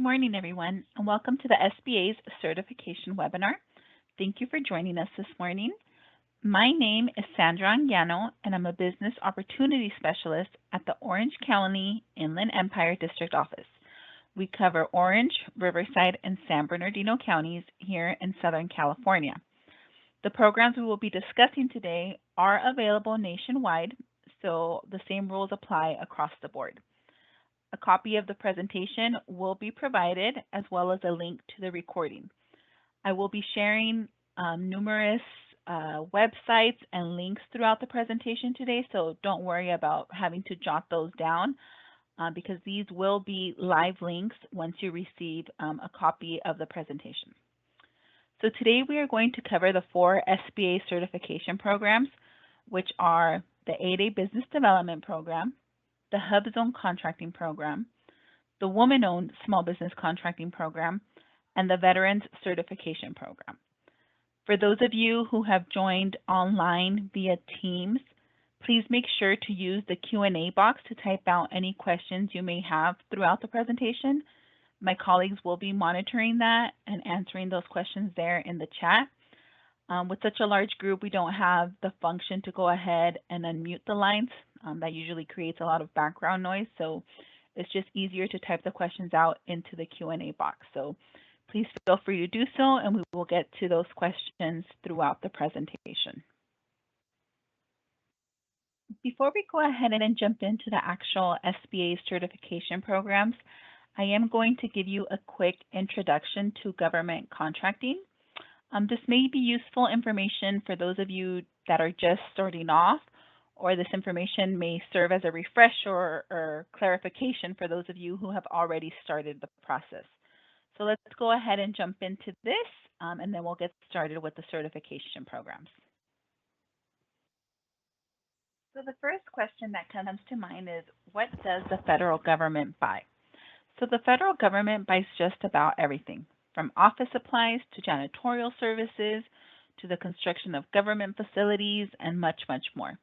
morning, everyone, and welcome to the SBA's certification webinar. Thank you for joining us this morning. My name is Sandra Anguiano, and I'm a Business Opportunity Specialist at the Orange County Inland Empire District Office. We cover Orange, Riverside, and San Bernardino counties here in Southern California. The programs we will be discussing today are available nationwide, so the same rules apply across the board. A copy of the presentation will be provided, as well as a link to the recording. I will be sharing numerous websites and links throughout the presentation today, so don't worry about having to jot those down because these will be live links once you receive a copy of the presentation. So today we are going to cover the 4 SBA certification programs, which are the 8A Business Development Program, the HUBZone Contracting Program, the Woman-Owned Small Business Contracting Program, and the Veterans Certification Program. For those of you who have joined online via Teams, please make sure to use the Q&A box to type out any questions you may have throughout the presentation. My colleagues will be monitoring that and answering those questions there in the chat. With such a large group, we don't have the function to go ahead and unmute the lines. That usually creates a lot of background noise, so it's just easier to type the questions out into the Q&A box. So please feel free to do so, and we will get to those questions throughout the presentation. Before we go ahead and jump into the actual SBA certification programs, I am going to give you a quick introduction to government contracting. This may be useful information for those of you that are just starting off, or this information may serve as a refresher or clarification for those of you who have already started the process. So let's go ahead and jump into this, and then we'll get started with the certification programs. So the first question that comes to mind is, what does the federal government buy? So the federal government buys just about everything, from office supplies to janitorial services to the construction of government facilities and much, much more.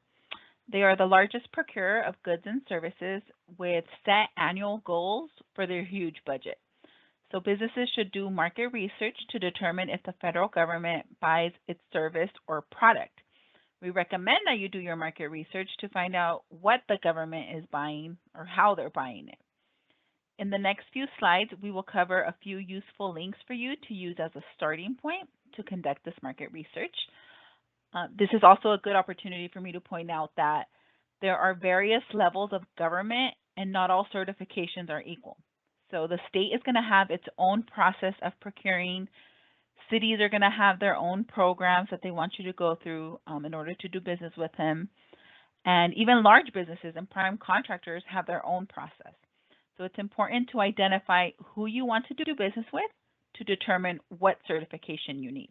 They are the largest procurer of goods and services with set annual goals for their huge budget. So businesses should do market research to determine if the federal government buys its service or product. We recommend that you do your market research to find out what the government is buying or how they're buying it. In the next few slides, we will cover a few useful links for you to use as a starting point to conduct this market research. This is also a good opportunity for me to point out that there are various levels of government and not all certifications are equal. So the state is going to have its own process of procuring. Cities are going to have their own programs that they want you to go through in order to do business with them. And even large businesses and prime contractors have their own process. So it's important to identify who you want to do business with to determine what certification you need.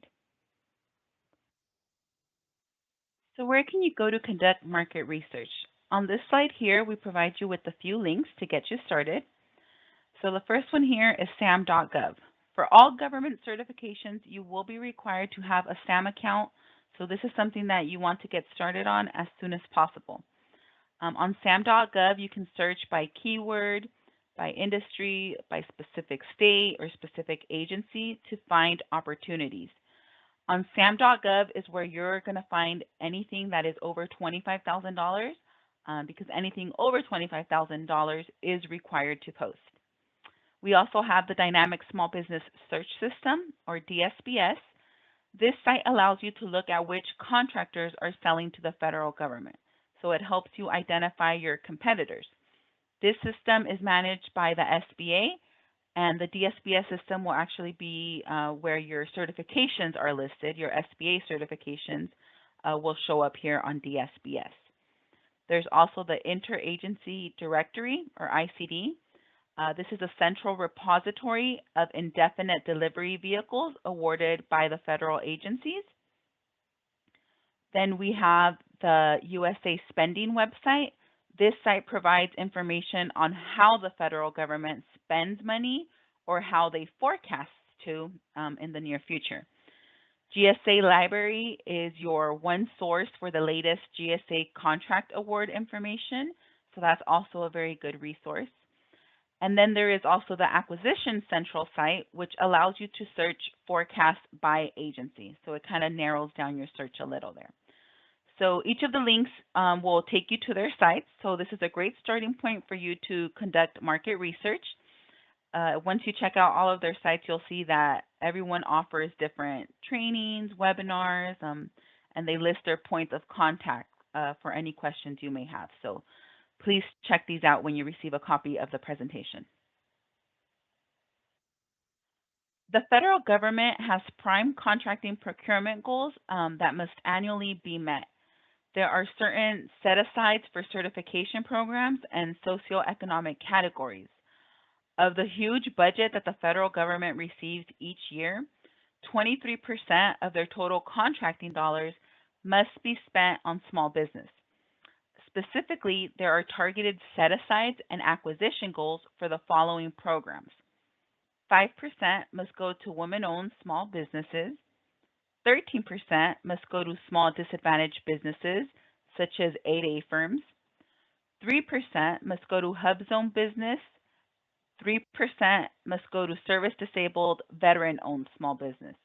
So where can you go to conduct market research? On this slide here, we provide you with a few links to get you started. So the first one here is sam.gov. For all government certifications, you will be required to have a SAM account. So this is something that you want to get started on as soon as possible. On sam.gov, you can search by keyword, by industry, by specific state or specific agency to find opportunities. On sam.gov is where you're going to find anything that is over $25,000 because anything over $25,000 is required to post. We also have the Dynamic Small Business Search System, or DSBS. This site allows you to look at which contractors are selling to the federal government. So it helps you identify your competitors. This system is managed by the SBA, and the DSBS system will actually be where your certifications are listed. Your SBA certifications will show up here on DSBS. There's also the Interagency Directory, or ICD. This is a central repository of indefinite delivery vehicles awarded by the federal agencies. Then we have the USA Spending website. This site provides information on how the federal government spends money or how they forecast to in the near future. GSA Library is your one source for the latest GSA contract award information, so that's also a very good resource. And then there is also the Acquisition Central site, which allows you to search forecasts by agency. So it kind of narrows down your search a little there. So each of the links will take you to their sites. So this is a great starting point for you to conduct market research. Once you check out all of their sites, you'll see that everyone offers different trainings, webinars, and they list their points of contact for any questions you may have. So please check these out when you receive a copy of the presentation. The federal government has prime contracting procurement goals that must annually be met. There are certain set-asides for certification programs and socioeconomic categories. Of the huge budget that the federal government receives each year, 23% of their total contracting dollars must be spent on small business. Specifically, there are targeted set-asides and acquisition goals for the following programs. 5% must go to women-owned small businesses. 13% must go to small disadvantaged businesses, such as 8A firms. 3% must go to HUBZone business. 3% must go to service-disabled, veteran-owned small business.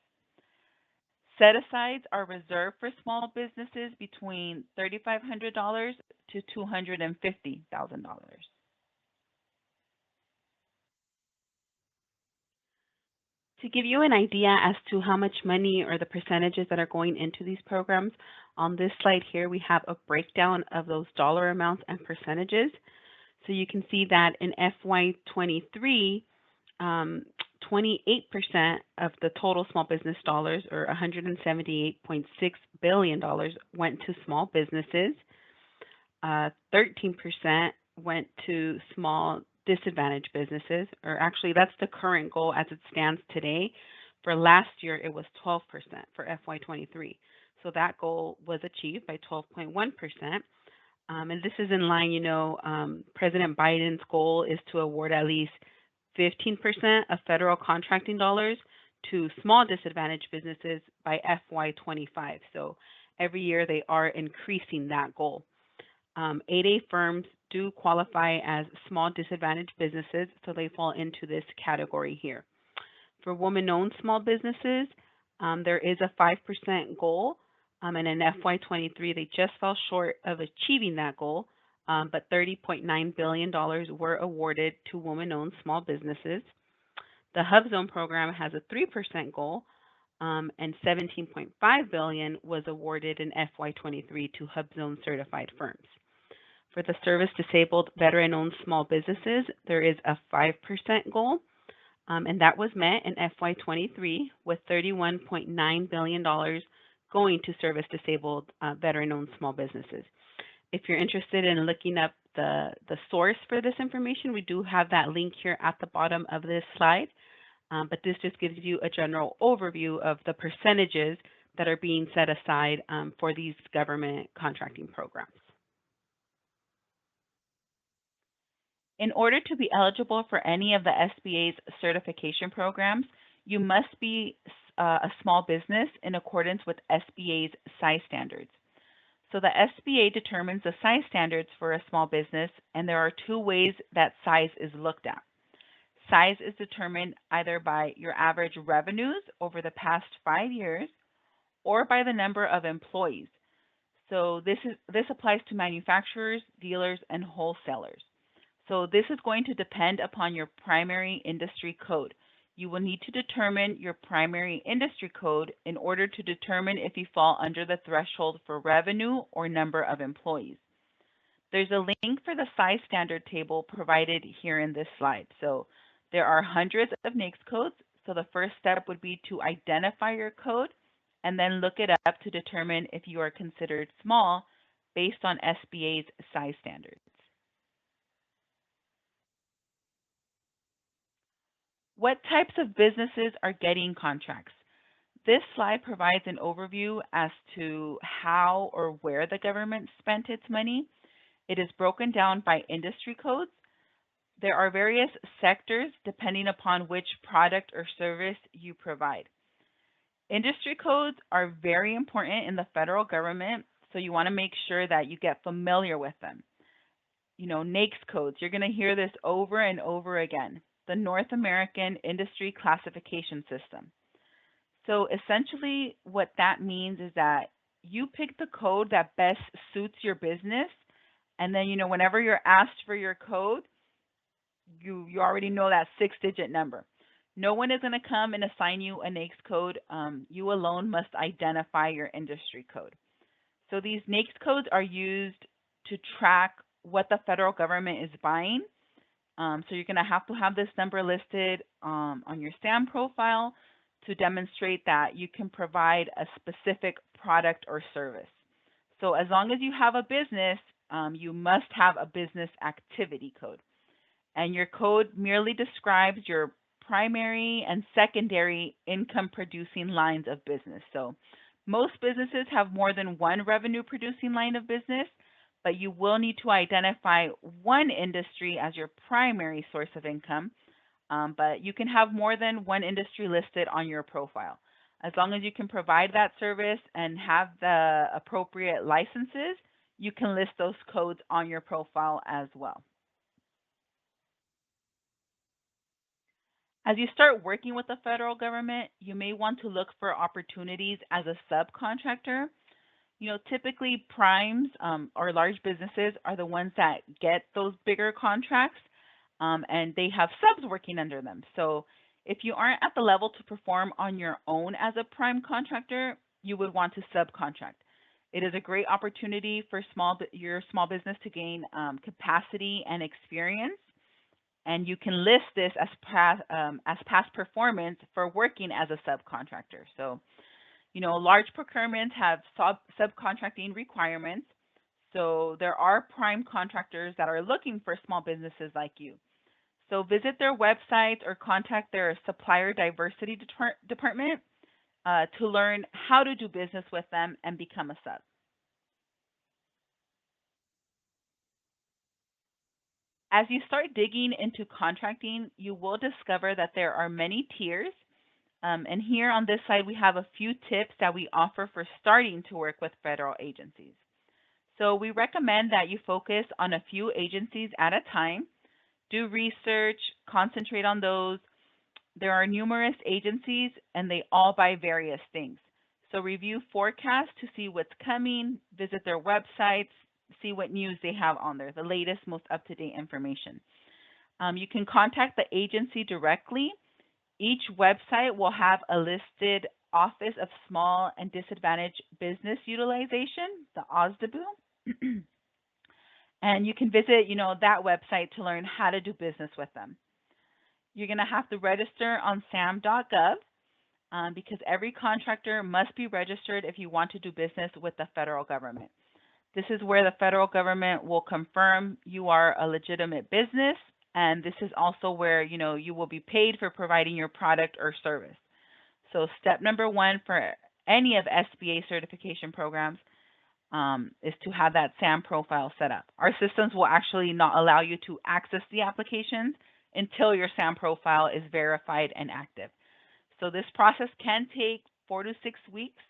Set-asides are reserved for small businesses between $3,500 to $250,000. To give you an idea as to how much money or the percentages that are going into these programs, on this slide here, we have a breakdown of those dollar amounts and percentages. So you can see that in FY23, 28% of the total small business dollars, or $178.6 billion, went to small businesses. 13% went to small disadvantaged businesses, or actually that's the current goal as it stands today. For last year, it was 12% for FY23. So that goal was achieved by 12.1%. And this is in line, President Biden's goal is to award at least 15% of federal contracting dollars to small disadvantaged businesses by FY25. So every year they are increasing that goal. 8A firms do qualify as small disadvantaged businesses, so they fall into this category here. For women-owned small businesses, there is a 5% goal, and in FY23 they just fell short of achieving that goal, but $30.9 billion were awarded to women-owned small businesses. The HUBZone program has a 3% goal, and $17.5 billion was awarded in FY23 to HUBZone certified firms. For the service-disabled, veteran-owned small businesses, there is a 5% goal, and that was met in FY23 with $31.9 billion going to service-disabled, veteran-owned small businesses. If you're interested in looking up the source for this information, we do have that link here at the bottom of this slide, but this just gives you a general overview of the percentages that are being set aside for these government contracting programs. In order to be eligible for any of the SBA's certification programs, you must be a small business in accordance with SBA's size standards. So the SBA determines the size standards for a small business, and there are two ways that size is looked at. Size is determined either by your average revenues over the past 5 years or by the number of employees. So this applies to manufacturers, dealers, and wholesalers. So this is going to depend upon your primary industry code. You will need to determine your primary industry code in order to determine if you fall under the threshold for revenue or number of employees. There's a link for the size standard table provided here in this slide. So there are hundreds of NAICS codes. So the first step would be to identify your code and then look it up to determine if you are considered small based on SBA's size standards. What types of businesses are getting contracts? This slide provides an overview as to how or where the government spent its money. It is broken down by industry codes. There are various sectors depending upon which product or service you provide. Industry codes are very important in the federal government, so you want to make sure that you get familiar with them. NAICS codes. You're going to hear this over and over again. The North American Industry Classification System. So essentially what that means is that you pick the code that best suits your business, and then whenever you're asked for your code, you already know that 6-digit number. No one is going to come and assign you a NAICS code. You alone must identify your industry code. So these NAICS codes are used to track what the federal government is buying. So you're going to have this number listed on your SAM profile to demonstrate that you can provide a specific product or service. So as long as you have a business, you must have a business activity code. And your code merely describes your primary and secondary income producing lines of business. So most businesses have more than one revenue producing line of business, but you will need to identify one industry as your primary source of income. But you can have more than one industry listed on your profile. As long as you can provide that service and have the appropriate licenses, you can list those codes on your profile as well. As you start working with the federal government, you may want to look for opportunities as a subcontractor. Typically primes or large businesses are the ones that get those bigger contracts, and they have subs working under them. So if you aren't at the level to perform on your own as a prime contractor, you would want to subcontract. It is a great opportunity for your small business to gain capacity and experience. And you can list this as past performance for working as a subcontractor. So, large procurements have subcontracting requirements. So there are prime contractors that are looking for small businesses like you. So visit their website or contact their supplier diversity department to learn how to do business with them and become a sub. As you start digging into contracting, you will discover that there are many tiers. And here on this side, we have a few tips that we offer for starting to work with federal agencies. So we recommend that you focus on a few agencies at a time. Do research, concentrate on those. There are numerous agencies and they all buy various things. So review forecasts to see what's coming, visit their websites, see what news they have on there, the latest, most up-to-date information. You can contact the agency directly. Each website will have a listed Office of Small and Disadvantaged Business Utilization, the OSDBU. And you can visit, that website to learn how to do business with them. You're going to have to register on sam.gov because every contractor must be registered if you want to do business with the federal government. This is where the federal government will confirm you are a legitimate business, and this is also where you will be paid for providing your product or service. So step number one for any of SBA certification programs is to have that SAM profile set up. Our systems will actually not allow you to access the applications until your SAM profile is verified and active. So this process can take 4 to 6 weeks.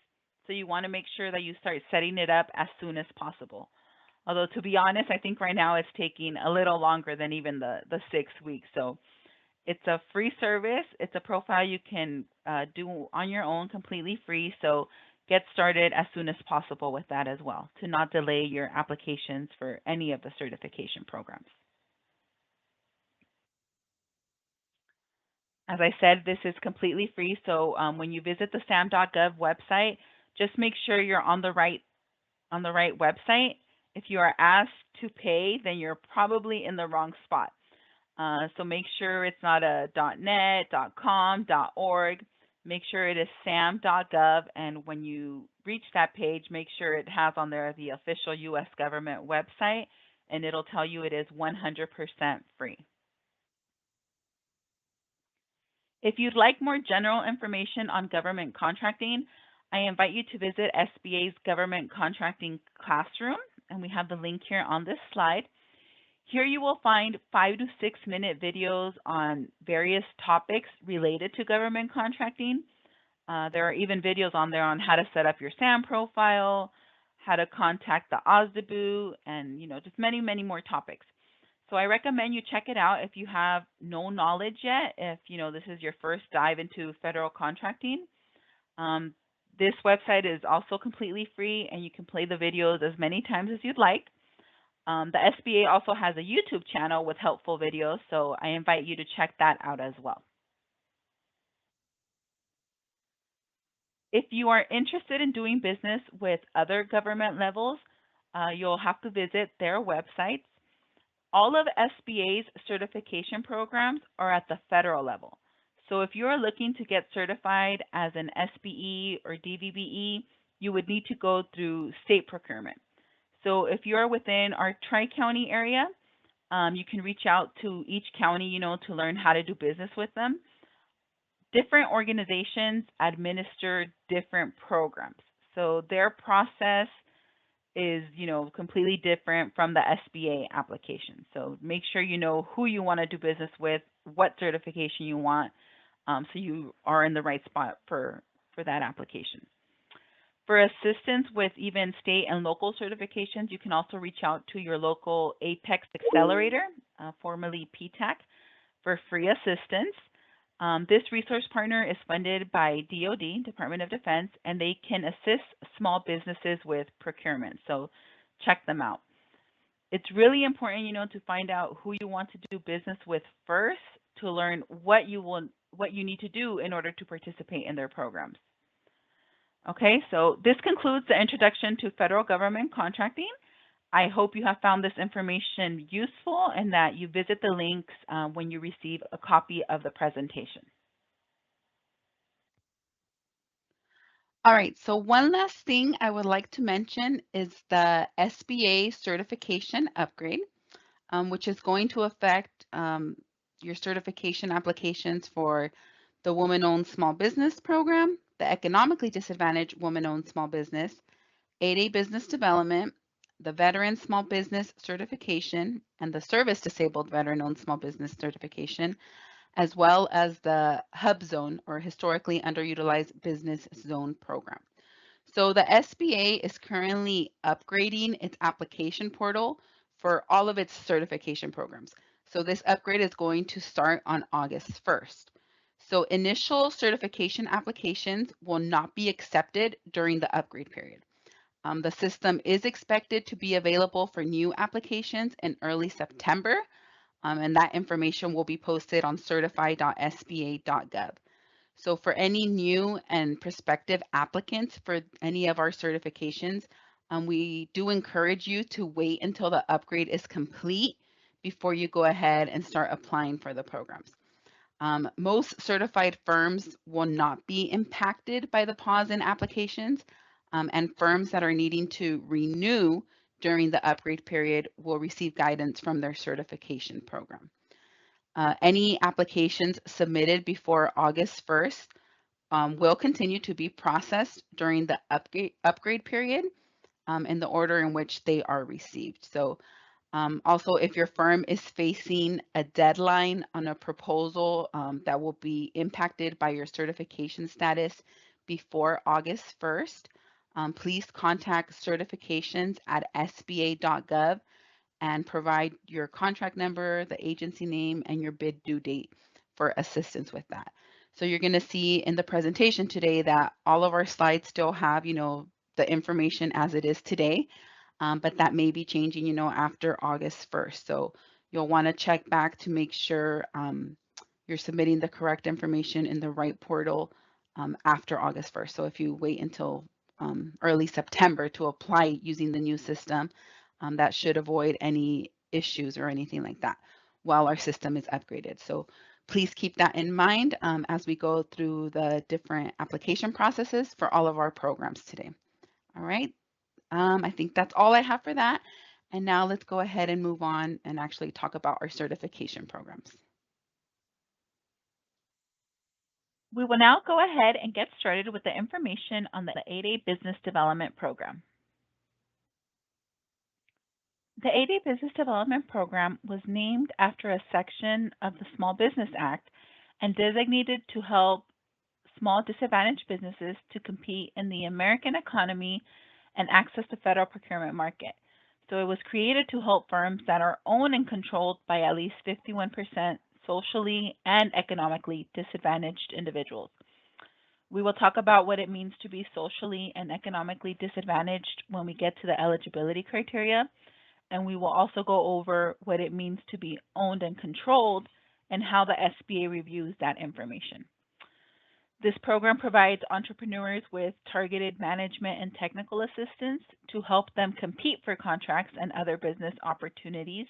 So you want to make sure that you start setting it up as soon as possible. Although to be honest, I think right now it's taking a little longer than even the 6 weeks. So it's a free service. It's a profile you can do on your own completely free. So get started as soon as possible with that as well to not delay your applications for any of the certification programs. As I said, this is completely free. So when you visit the sam.gov website, just make sure you're on the right website. If you are asked to pay, then you're probably in the wrong spot. So make sure it's not a .net, .com, .org. Make sure it is sam.gov, and when you reach that page, make sure it has on there the official U.S. government website, and it'll tell you it is 100% free. If you'd like more general information on government contracting, I invite you to visit SBA's Government Contracting Classroom, and we have the link here on this slide. Here you will find 5 to 6 minute videos on various topics related to government contracting. There are even videos on there on how to set up your SAM profile, how to contact the OSDBU, and just many, many more topics. So I recommend you check it out if you have no knowledge yet, if this is your first dive into federal contracting. Um, this website is also completely free and you can play the videos as many times as you'd like. The SBA also has a YouTube channel with helpful videos, so I invite you to check that out as well. If you are interested in doing business with other government levels, you'll have to visit their websites. All of SBA's certification programs are at the federal level. So if you're looking to get certified as an SBE or DVBE, you would need to go through state procurement. So if you're within our Tri-County area, you can reach out to each county, to learn how to do business with them. Different organizations administer different programs. So their process is, completely different from the SBA application. So make sure you know who you want to do business with, what certification you want, so you are in the right spot for that application. For assistance with even state and local certifications, you can also reach out to your local Apex Accelerator, formerly PTAC, for free assistance. This resource partner is funded by DoD, Department of Defense, and they can assist small businesses with procurement. So check them out. It's really important, to find out who you want to do business with first to learn what you need to do in order to participate in their programs. Okay, so this concludes the introduction to federal government contracting. I hope you have found this information useful and that you visit the links when you receive a copy of the presentation. All right, so one last thing I would like to mention is the SBA certification upgrade, which is going to affect your certification applications for the Woman-Owned Small Business Program, the Economically Disadvantaged Woman-Owned Small Business, 8A Business Development, the Veteran Small Business Certification, and the Service Disabled Veteran-Owned Small Business Certification, as well as the HUBZone, or Historically Underutilized Business Zone Program. So the SBA is currently upgrading its application portal for all of its certification programs. So this upgrade is going to start on August 1st. So initial certification applications will not be accepted during the upgrade period. The system is expected to be available for new applications in early September, and that information will be posted on certify.sba.gov. So for any new and prospective applicants for any of our certifications, we do encourage you to wait until the upgrade is complete before you go ahead and start applying for the programs. Most certified firms will not be impacted by the pause in applications, and firms that are needing to renew during the upgrade period will receive guidance from their certification program. Any applications submitted before August 1st will continue to be processed during the upgrade period in the order in which they are received. So also, if your firm is facing a deadline on a proposal that will be impacted by your certification status before August 1st, please contact certifications@sba.gov and provide your contract number, the agency name, and your bid due date for assistance with that. So you're going to see in the presentation today that all of our slides still have, the information as it is today. But that may be changing, after August 1st. So you'll want to check back to make sure you're submitting the correct information in the right portal after August 1st. So if you wait until early September to apply using the new system, that should avoid any issues or anything like that while our system is upgraded. So please keep that in mind as we go through the different application processes for all of our programs today. All right. I think that's all I have for that. And now let's go ahead and move on and actually talk about our certification programs. We will now go ahead and get started with the information on the 8A Business Development Program. The 8A Business Development Program was named after a section of the Small Business Act and designated to help small disadvantaged businesses to compete in the American economy and access the federal procurement market. So it was created to help firms that are owned and controlled by at least 51% socially and economically disadvantaged individuals. We will talk about what it means to be socially and economically disadvantaged when we get to the eligibility criteria, and we will also go over what it means to be owned and controlled and how the SBA reviews that information. This program provides entrepreneurs with targeted management and technical assistance to help them compete for contracts and other business opportunities.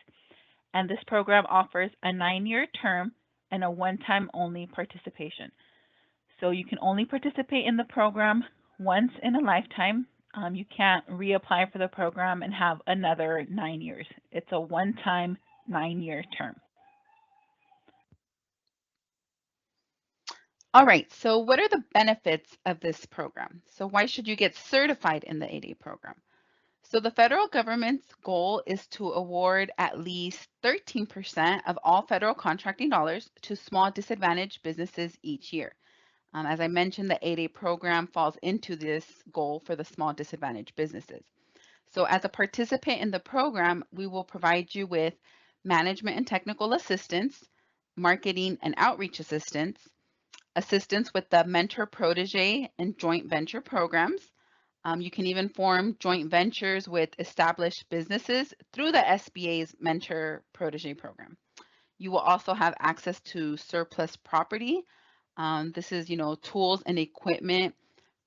And this program offers a 9-year term and a one-time only participation. So you can only participate in the program once in a lifetime. You can't reapply for the program and have another 9 years. It's a one-time 9-year term. All right, so what are the benefits of this program? So why should you get certified in the 8A program? So the federal government's goal is to award at least 13% of all federal contracting dollars to small disadvantaged businesses each year. As I mentioned, the 8A program falls into this goal for the small disadvantaged businesses. So as a participant in the program, we will provide you with management and technical assistance, marketing and outreach assistance with the mentor protege and joint venture programs. You can even form joint ventures with established businesses through the SBA's mentor protege program. You will also have access to surplus property. This is, tools and equipment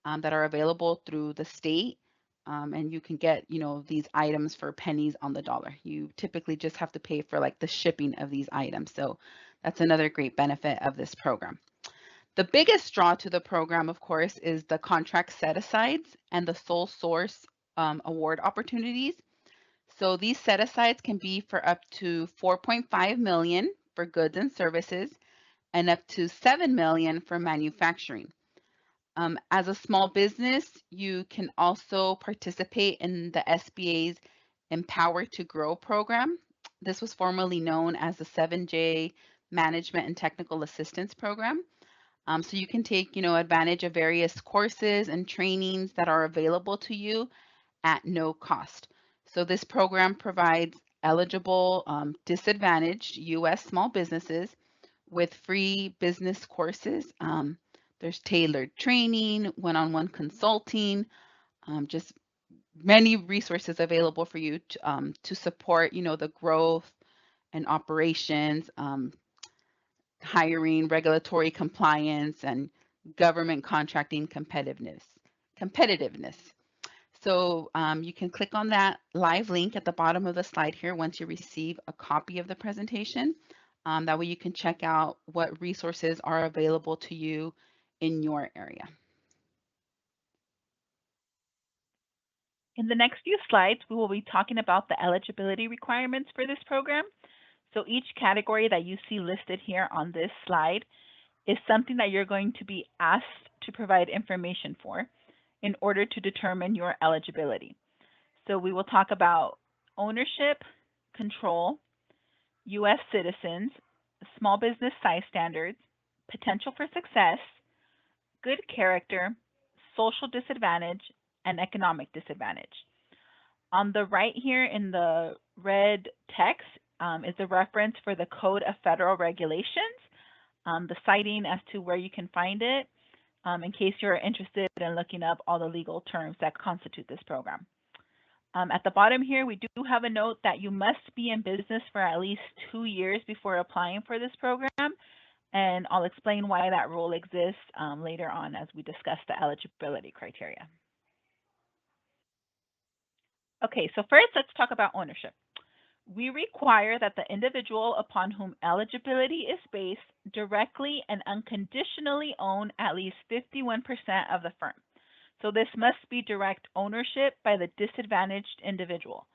that are available through the state. And you can get, these items for pennies on the dollar. You typically just have to pay for like the shipping of these items. So that's another great benefit of this program. The biggest draw to the program, of course, is the contract set-asides and the sole source award opportunities. So these set-asides can be for up to $4.5 million for goods and services and up to $7 million for manufacturing. As a small business, you can also participate in the SBA's Empower to Grow program. This was formerly known as the 7J Management and Technical Assistance Program. So you can take, advantage of various courses and trainings that are available to you at no cost. So this program provides eligible disadvantaged U.S. small businesses with free business courses. There's tailored training, one-on-one consulting, just many resources available for you to support, the growth and operations, hiring, regulatory compliance, and government contracting competitiveness. So you can click on that live link at the bottom of the slide here once you receive a copy of the presentation. That way you can check out what resources are available to you in your area. In the next few slides, we will be talking about the eligibility requirements for this program. So each category that you see listed here on this slide is something that you're going to be asked to provide information for in order to determine your eligibility. So we will talk about ownership, control, U.S. citizens, small business size standards, potential for success, good character, social disadvantage, and economic disadvantage. On the right here in the red text is a reference for the Code of Federal Regulations, the citing as to where you can find it, in case you're interested in looking up all the legal terms that constitute this program. At the bottom here, we do have a note that you must be in business for at least 2 years before applying for this program, and I'll explain why that rule exists later on as we discuss the eligibility criteria. Okay, so first let's talk about ownership. We require that the individual upon whom eligibility is based directly and unconditionally own at least 51% of the firm. So this must be direct ownership by the disadvantaged individual.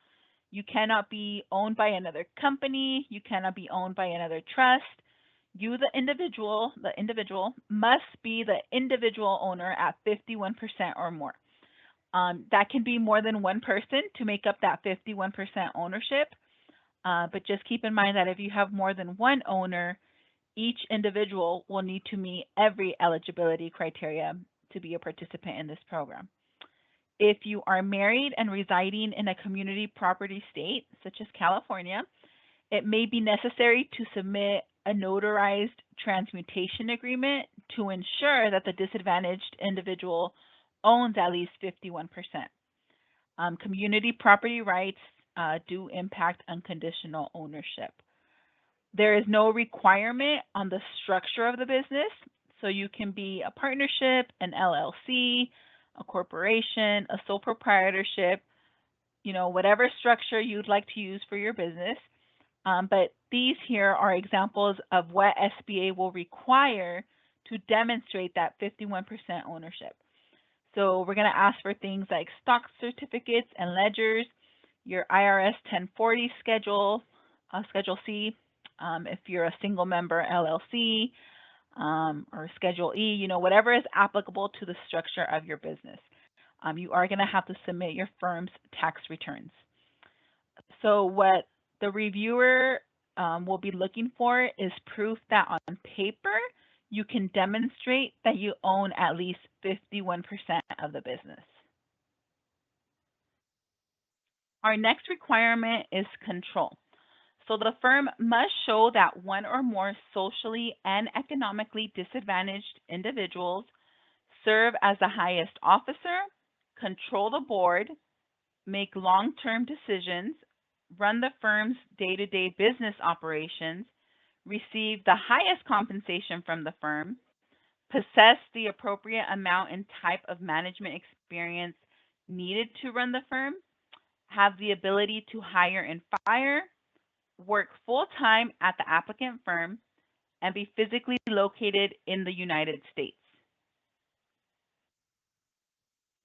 You cannot be owned by another company. You cannot be owned by another trust. You, the individual must be the individual owner at 51% or more. That can be more than one person to make up that 51% ownership. But just keep in mind that if you have more than one owner, each individual will need to meet every eligibility criteria to be a participant in this program. If you are married and residing in a community property state, such as California, it may be necessary to submit a notarized transmutation agreement to ensure that the disadvantaged individual owns at least 51%. Community property rights do impact unconditional ownership. There is no requirement on the structure of the business, so you can be a partnership, an LLC, a corporation, a sole proprietorship, whatever structure you'd like to use for your business. But these here are examples of what SBA will require to demonstrate that 51% ownership. So we're going to ask for things like stock certificates and ledgers, your IRS 1040 schedule, Schedule C, if you're a single member LLC, or Schedule E, whatever is applicable to the structure of your business. You are going to have to submit your firm's tax returns. So what the reviewer will be looking for is proof that on paper you can demonstrate that you own at least 51% of the business. Our next requirement is control. So the firm must show that one or more socially and economically disadvantaged individuals serve as the highest officer, control the board, make long-term decisions, run the firm's day-to-day business operations, receive the highest compensation from the firm, possess the appropriate amount and type of management experience needed to run the firm, have the ability to hire and fire, work full-time at the applicant firm, and be physically located in the United States.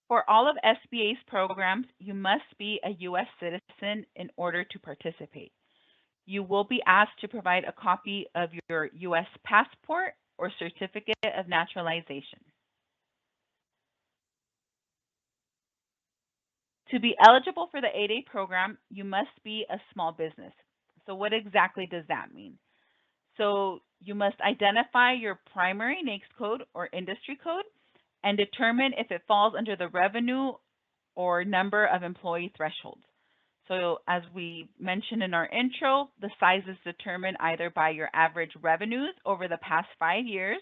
For all of SBA's programs, you must be a U.S. citizen in order to participate. You will be asked to provide a copy of your U.S. passport or certificate of naturalization. To be eligible for the 8A program, you must be a small business. So what exactly does that mean? So you must identify your primary NAICS code or industry code and determine if it falls under the revenue or number of employee thresholds. So as we mentioned in our intro, the size is determined either by your average revenues over the past 5 years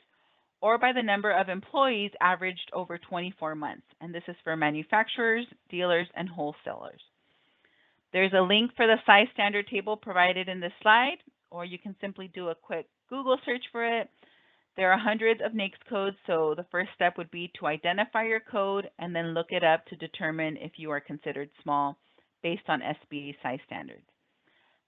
or by the number of employees averaged over 24 months. And this is for manufacturers, dealers, and wholesalers. There's a link for the size standard table provided in this slide, or you can simply do a quick Google search for it. There are hundreds of NAICS codes, so the first step would be to identify your code and then look it up to determine if you are considered small based on SBA size standards.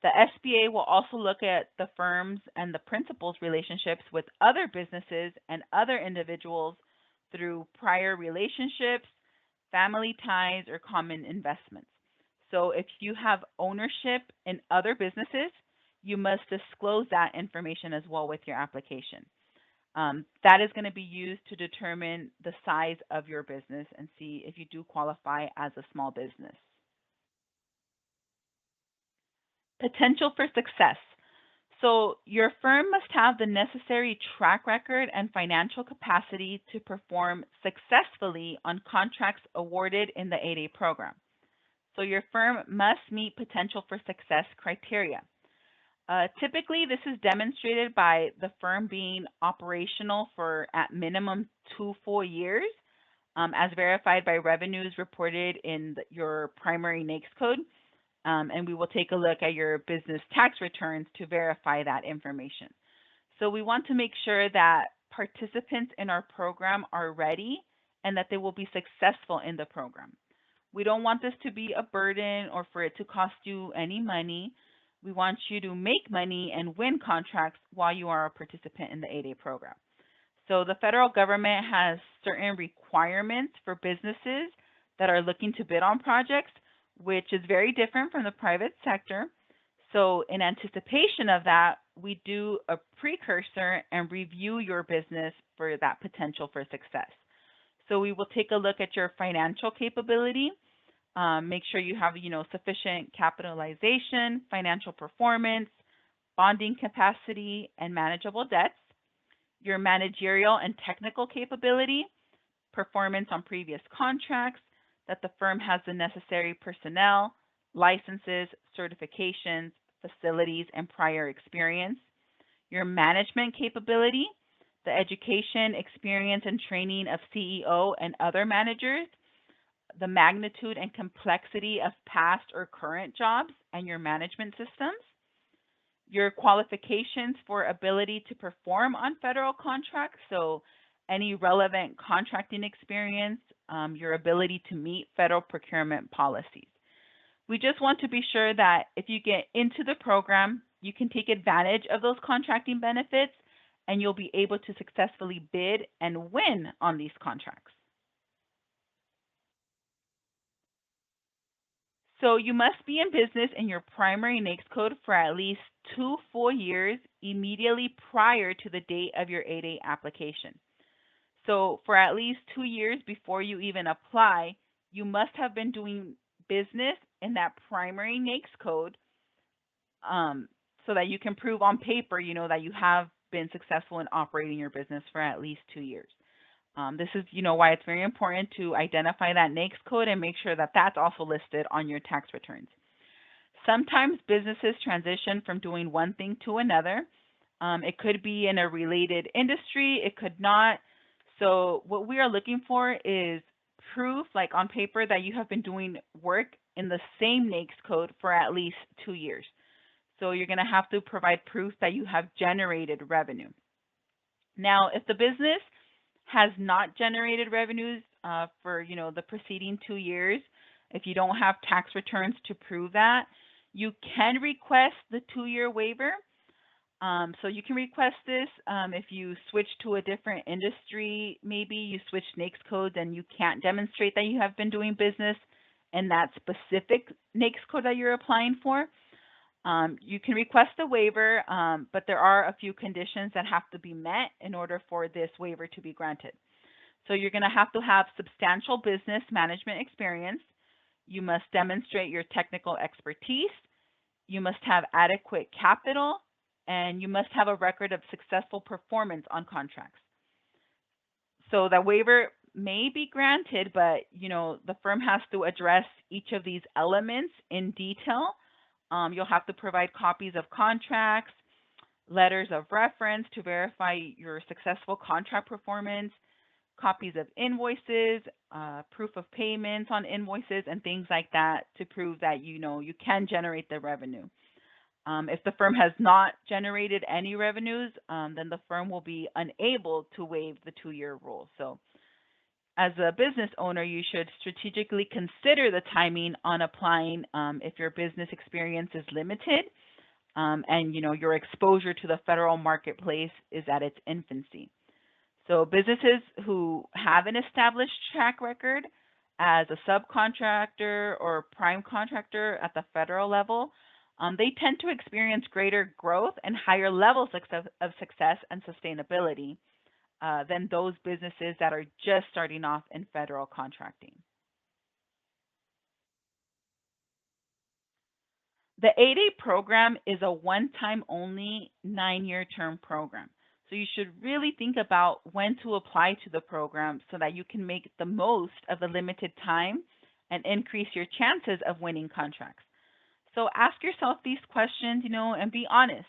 The SBA will also look at the firm's and the principal's relationships with other businesses and other individuals through prior relationships, family ties, or common investments. So if you have ownership in other businesses, you must disclose that information as well with your application. That is going to be used to determine the size of your business and see if you do qualify as a small business. Potential for success. So your firm must have the necessary track record and financial capacity to perform successfully on contracts awarded in the 8A program. So your firm must meet potential for success criteria. Typically, this is demonstrated by the firm being operational for at minimum 2 full years, as verified by revenues reported in your primary NAICS code. And we will take a look at your business tax returns to verify that information. So we want to make sure that participants in our program are ready and that they will be successful in the program. We don't want this to be a burden or for it to cost you any money. We want you to make money and win contracts while you are a participant in the 8A program. So the federal government has certain requirements for businesses that are looking to bid on projects, which is very different from the private sector. So in anticipation of that, we do a precursor and review your business for that potential for success. So we will take a look at your financial capability, make sure you have, sufficient capitalization, financial performance, bonding capacity, and manageable debts, your managerial and technical capability, performance on previous contracts, that the firm has the necessary personnel, licenses, certifications, facilities, and prior experience. Your management capability, the education, experience, and training of CEO and other managers, the magnitude and complexity of past or current jobs and your management systems, your qualifications for ability to perform on federal contracts, so any relevant contracting experience, your ability to meet federal procurement policies. We just want to be sure that if you get into the program, you can take advantage of those contracting benefits and you'll be able to successfully bid and win on these contracts. So you must be in business in your primary NAICS code for at least 2 full years immediately prior to the date of your 8A application. So for at least 2 years before you even apply, you must have been doing business in that primary NAICS code so that you can prove on paper, that you have been successful in operating your business for at least 2 years. This is, why it's very important to identify that NAICS code and make sure that that's also listed on your tax returns. Sometimes businesses transition from doing one thing to another. It could be in a related industry, it could not. So what we are looking for is proof, like on paper, that you have been doing work in the same NAICS code for at least 2 years. So you're going to have to provide proof that you have generated revenue. Now, if the business has not generated revenues for the preceding 2 years, if you don't have tax returns to prove that, you can request the 2-year waiver. So you can request this if you switch to a different industry, maybe you switch NAICS codes and you can't demonstrate that you have been doing business in that specific NAICS code that you're applying for. You can request a waiver, but there are a few conditions that have to be met in order for this waiver to be granted. So you're going to have substantial business management experience. You must demonstrate your technical expertise. You must have adequate capital, and you must have a record of successful performance on contracts. So the waiver may be granted, but the firm has to address each of these elements in detail. You'll have to provide copies of contracts, letters of reference to verify your successful contract performance, copies of invoices, proof of payments on invoices, and things like that to prove that you can generate the revenue. If the firm has not generated any revenues, then the firm will be unable to waive the 2-year rule. So as a business owner, you should strategically consider the timing on applying if your business experience is limited and your exposure to the federal marketplace is at its infancy. So businesses who have an established track record as a subcontractor or prime contractor at the federal level, they tend to experience greater growth and higher levels of success and sustainability than those businesses that are just starting off in federal contracting. The 8A program is a one-time only 9-year term program. So you should really think about when to apply to the program so that you can make the most of the limited time and increase your chances of winning contracts. So ask yourself these questions, and be honest.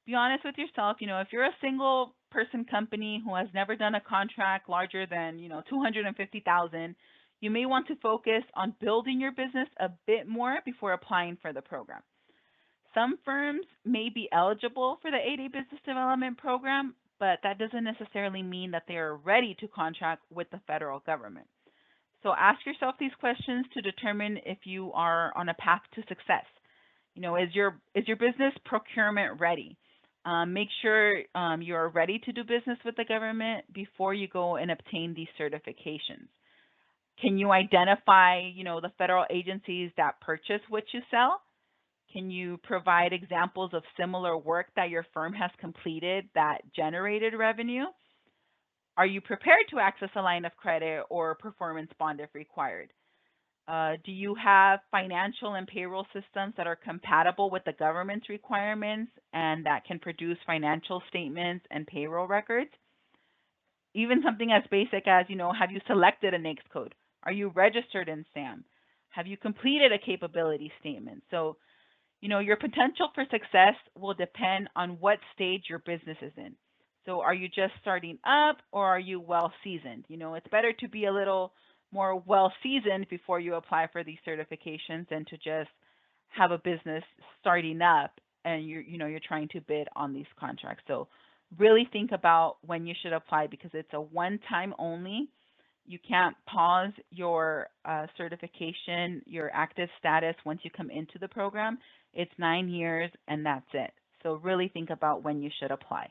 Be honest with yourself. If you're a single person company who has never done a contract larger than, $250,000, you may want to focus on building your business a bit more before applying for the program. Some firms may be eligible for the 8A Business Development Program, but that doesn't necessarily mean that they are ready to contract with the federal government. So ask yourself these questions to determine if you are on a path to success. Is your business procurement ready? Make sure you're ready to do business with the government before you go and obtain these certifications. Can you identify, the federal agencies that purchase what you sell? Can you provide examples of similar work that your firm has completed that generated revenue? Are you prepared to access a line of credit or performance bond if required? Do you have financial and payroll systems that are compatible with the government's requirements and that can produce financial statements and payroll records? Even something as basic as, have you selected a NAICS code? Are you registered in SAM? Have you completed a capability statement? So, your potential for success will depend on what stage your business is in. So, are you just starting up or are you well seasoned? It's better to be a little more well seasoned before you apply for these certifications than to just have a business starting up and you're trying to bid on these contracts. So, really think about when you should apply because it's a one time only. You can't pause your certification, your active status once you come into the program. It's 9 years and that's it. So really think about when you should apply.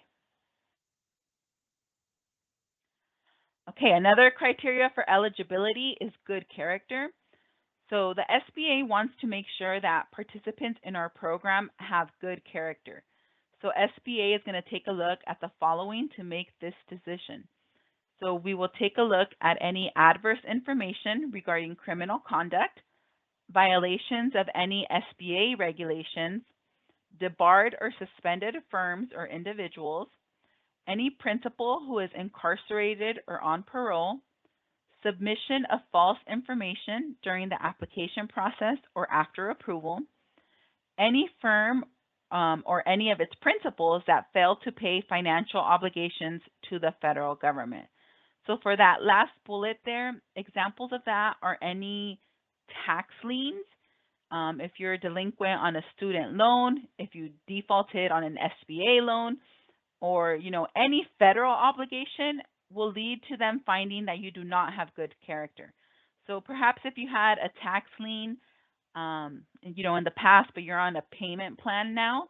Okay, another criteria for eligibility is good character. So the SBA wants to make sure that participants in our program have good character. So SBA is going to take a look at the following to make this decision. So we will take a look at any adverse information regarding criminal conduct, violations of any SBA regulations, debarred or suspended firms or individuals, any principal who is incarcerated or on parole, submission of false information during the application process or after approval, any firm or any of its principals that fail to pay financial obligations to the federal government. So for that last bullet there, examples of that are any tax liens, if you're delinquent on a student loan, if you defaulted on an SBA loan, or any federal obligation will lead to them finding that you do not have good character. So perhaps if you had a tax lien, in the past, but you're on a payment plan now,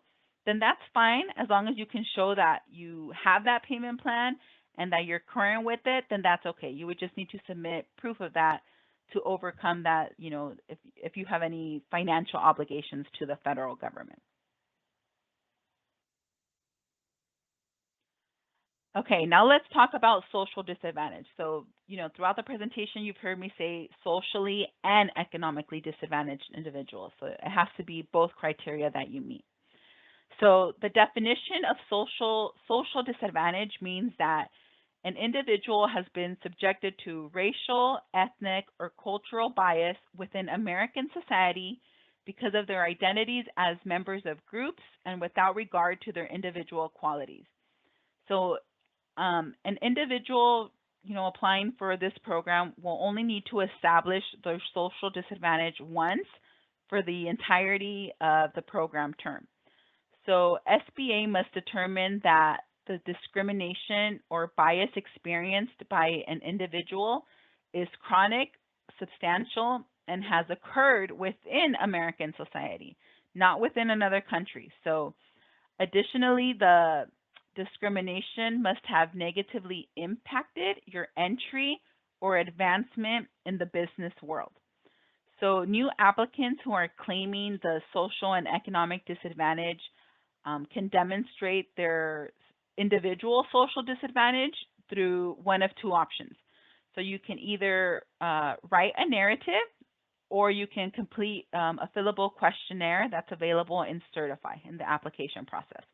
then that's fine as long as you can show that you have that payment plan and that you're current with it, then that's okay. You would just need to submit proof of that to overcome that, if you have any financial obligations to the federal government. Okay, now let's talk about social disadvantage. So, throughout the presentation, you've heard me say socially and economically disadvantaged individuals. So it has to be both criteria that you meet. So the definition of social disadvantage means that an individual has been subjected to racial, ethnic, or cultural bias within American society because of their identities as members of groups and without regard to their individual qualities. So an individual, applying for this program will only need to establish their social disadvantage once for the entirety of the program term. So SBA must determine that the discrimination or bias experienced by an individual is chronic, substantial, and has occurred within American society, not within another country. So additionally, the discrimination must have negatively impacted your entry or advancement in the business world. So new applicants who are claiming the social and economic disadvantage can demonstrate their individual social disadvantage through one of two options. So you can either write a narrative or you can complete a fillable questionnaire that's available in Certify in the application process.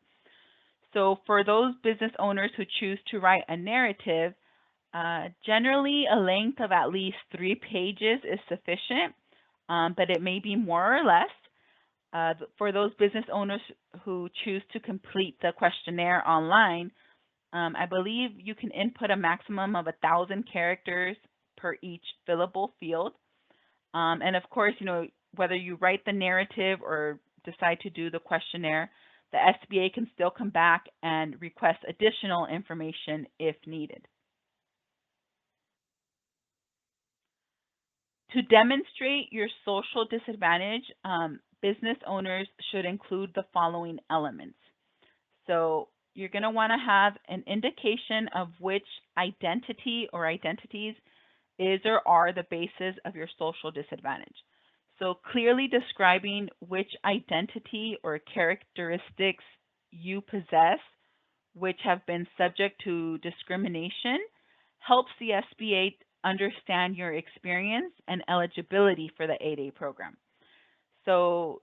So for those business owners who choose to write a narrative, generally a length of at least 3 pages is sufficient, but it may be more or less. For those business owners who choose to complete the questionnaire online, I believe you can input a maximum of 1,000 characters per each fillable field. And of course, whether you write the narrative or decide to do the questionnaire, the SBA can still come back and request additional information if needed. To demonstrate your social disadvantage, business owners should include the following elements. So you're going to want to have an indication of which identity or identities is or are the basis of your social disadvantage. So clearly describing which identity or characteristics you possess, which have been subject to discrimination, helps the SBA understand your experience and eligibility for the 8A program. So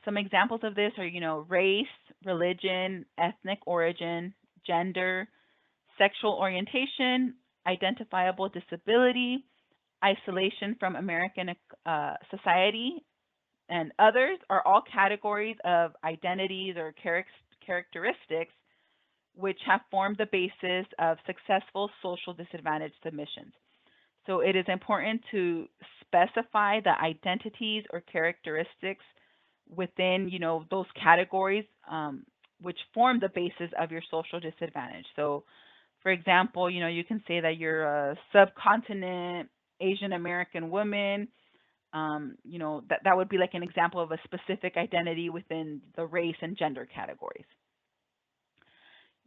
some examples of this are, race, religion, ethnic origin, gender, sexual orientation, identifiable disability, isolation from American society, and others are all categories of identities or characteristics which have formed the basis of successful social disadvantage submissions. So it is important to specify the identities or characteristics within, those categories, which form the basis of your social disadvantage. So, for example, you can say that you're a subcontinent Asian American woman. That would be like an example of a specific identity within the race and gender categories.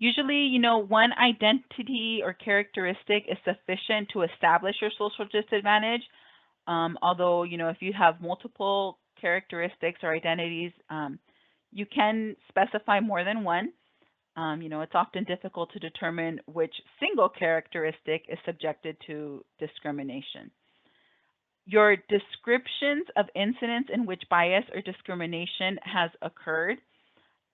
Usually, one identity or characteristic is sufficient to establish your social disadvantage. Although, if you have multiple characteristics or identities, you can specify more than one. It's often difficult to determine which single characteristic is subjected to discrimination. Your descriptions of incidents in which bias or discrimination has occurred.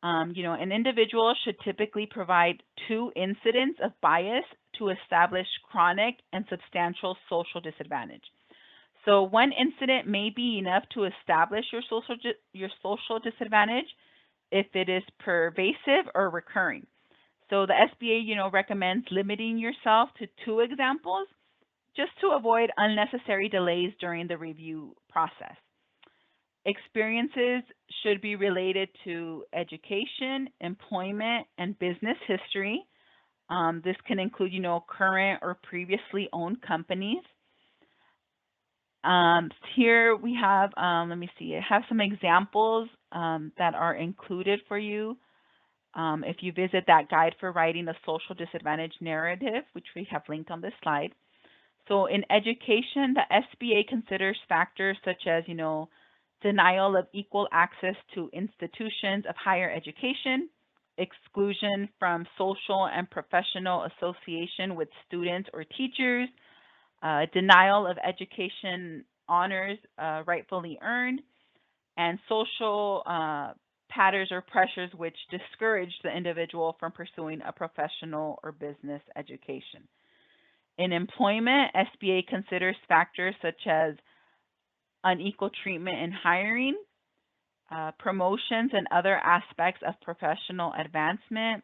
An individual should typically provide 2 incidents of bias to establish chronic and substantial social disadvantage. So one incident may be enough to establish your social disadvantage if it is pervasive or recurring. So the SBA, recommends limiting yourself to 2 examples just to avoid unnecessary delays during the review process. Experiences should be related to education, employment, and business history. This can include, current or previously owned companies. Here we have, let me see, I have some examples that are included for you. If you visit that guide for writing the social disadvantage narrative, which we have linked on this slide. So in education, the SBA considers factors such as, denial of equal access to institutions of higher education, exclusion from social and professional association with students or teachers, denial of education honors rightfully earned, and social patterns or pressures which discourage the individual from pursuing a professional or business education. In employment, SBA considers factors such as unequal treatment in hiring, promotions and other aspects of professional advancement,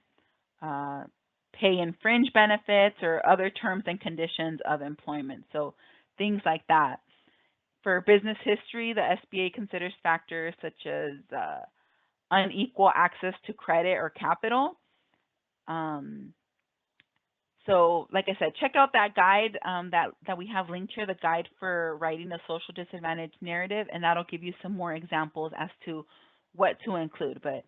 pay and fringe benefits, or other terms and conditions of employment. So things like that. For business history, the SBA considers factors such as unequal access to credit or capital. So like I said, check out that guide that we have linked here, the guide for writing the social disadvantage narrative, and that'll give you some more examples as to what to include. But,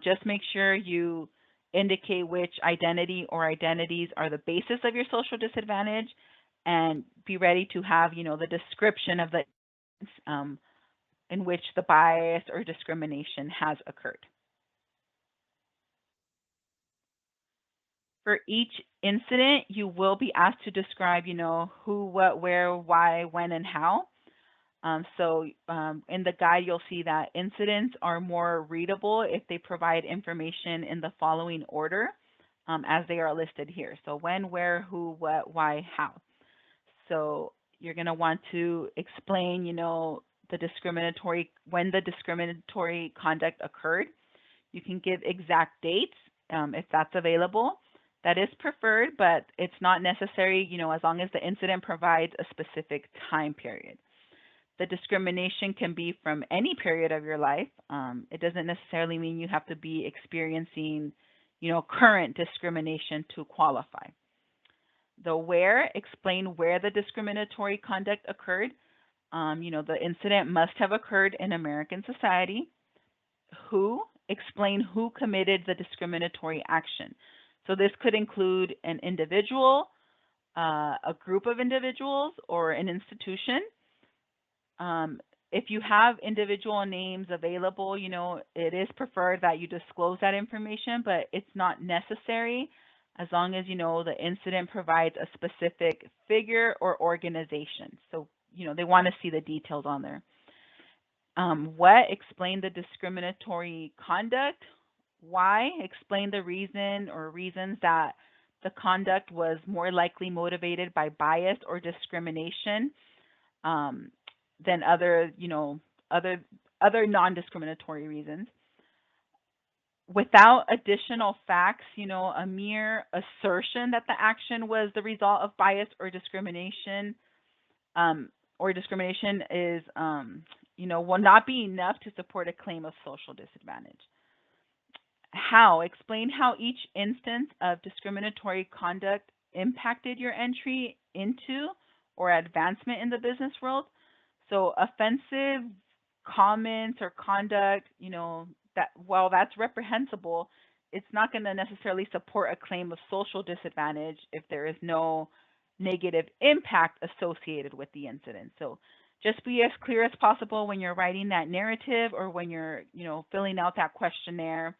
just make sure you indicate which identity or identities are the basis of your social disadvantage, and be ready to have, the description of the in which the bias or discrimination has occurred. For each incident, you will be asked to describe, who, what, where, why, when, and how. In the guide, you'll see that incidents are more readable if they provide information in the following order as they are listed here. So when, where, who, what, why, how. So you're going to want to explain, when the discriminatory conduct occurred. You can give exact dates if that's available. That is preferred, but it's not necessary, as long as the incident provides a specific time period. The discrimination can be from any period of your life. It doesn't necessarily mean you have to be experiencing, current discrimination to qualify. The where, explain where the discriminatory conduct occurred. The incident must have occurred in American society. Who, explain who committed the discriminatory action. So this could include an individual, a group of individuals, or an institution. If you have individual names available, it is preferred that you disclose that information, but it's not necessary as long as, the incident provides a specific figure or organization. So, they want to see the details on there. What, explain the discriminatory conduct. Why, explain the reason or reasons that the conduct was more likely motivated by bias or discrimination. than other, other non-discriminatory reasons. Without additional facts, a mere assertion that the action was the result of bias or discrimination is, will not be enough to support a claim of social disadvantage. Explain how each instance of discriminatory conduct impacted your entry into or advancement in the business world. So offensive comments or conduct, that while that's reprehensible, it's not going to necessarily support a claim of social disadvantage if there is no negative impact associated with the incident. So just be as clear as possible when you're writing that narrative or when you're, filling out that questionnaire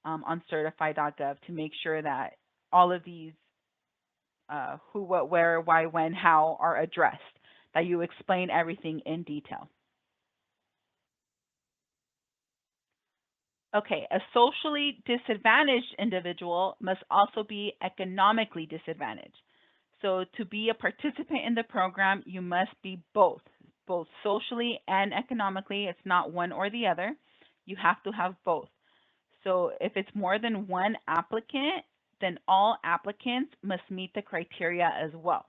on certify.gov to make sure that all of these who, what, where, why, when, how are addressed, that you explain everything in detail. Okay, a socially disadvantaged individual must also be economically disadvantaged. So to be a participant in the program, you must be both socially and economically. It's not one or the other. You have to have both. So if it's more than one applicant, then all applicants must meet the criteria as well.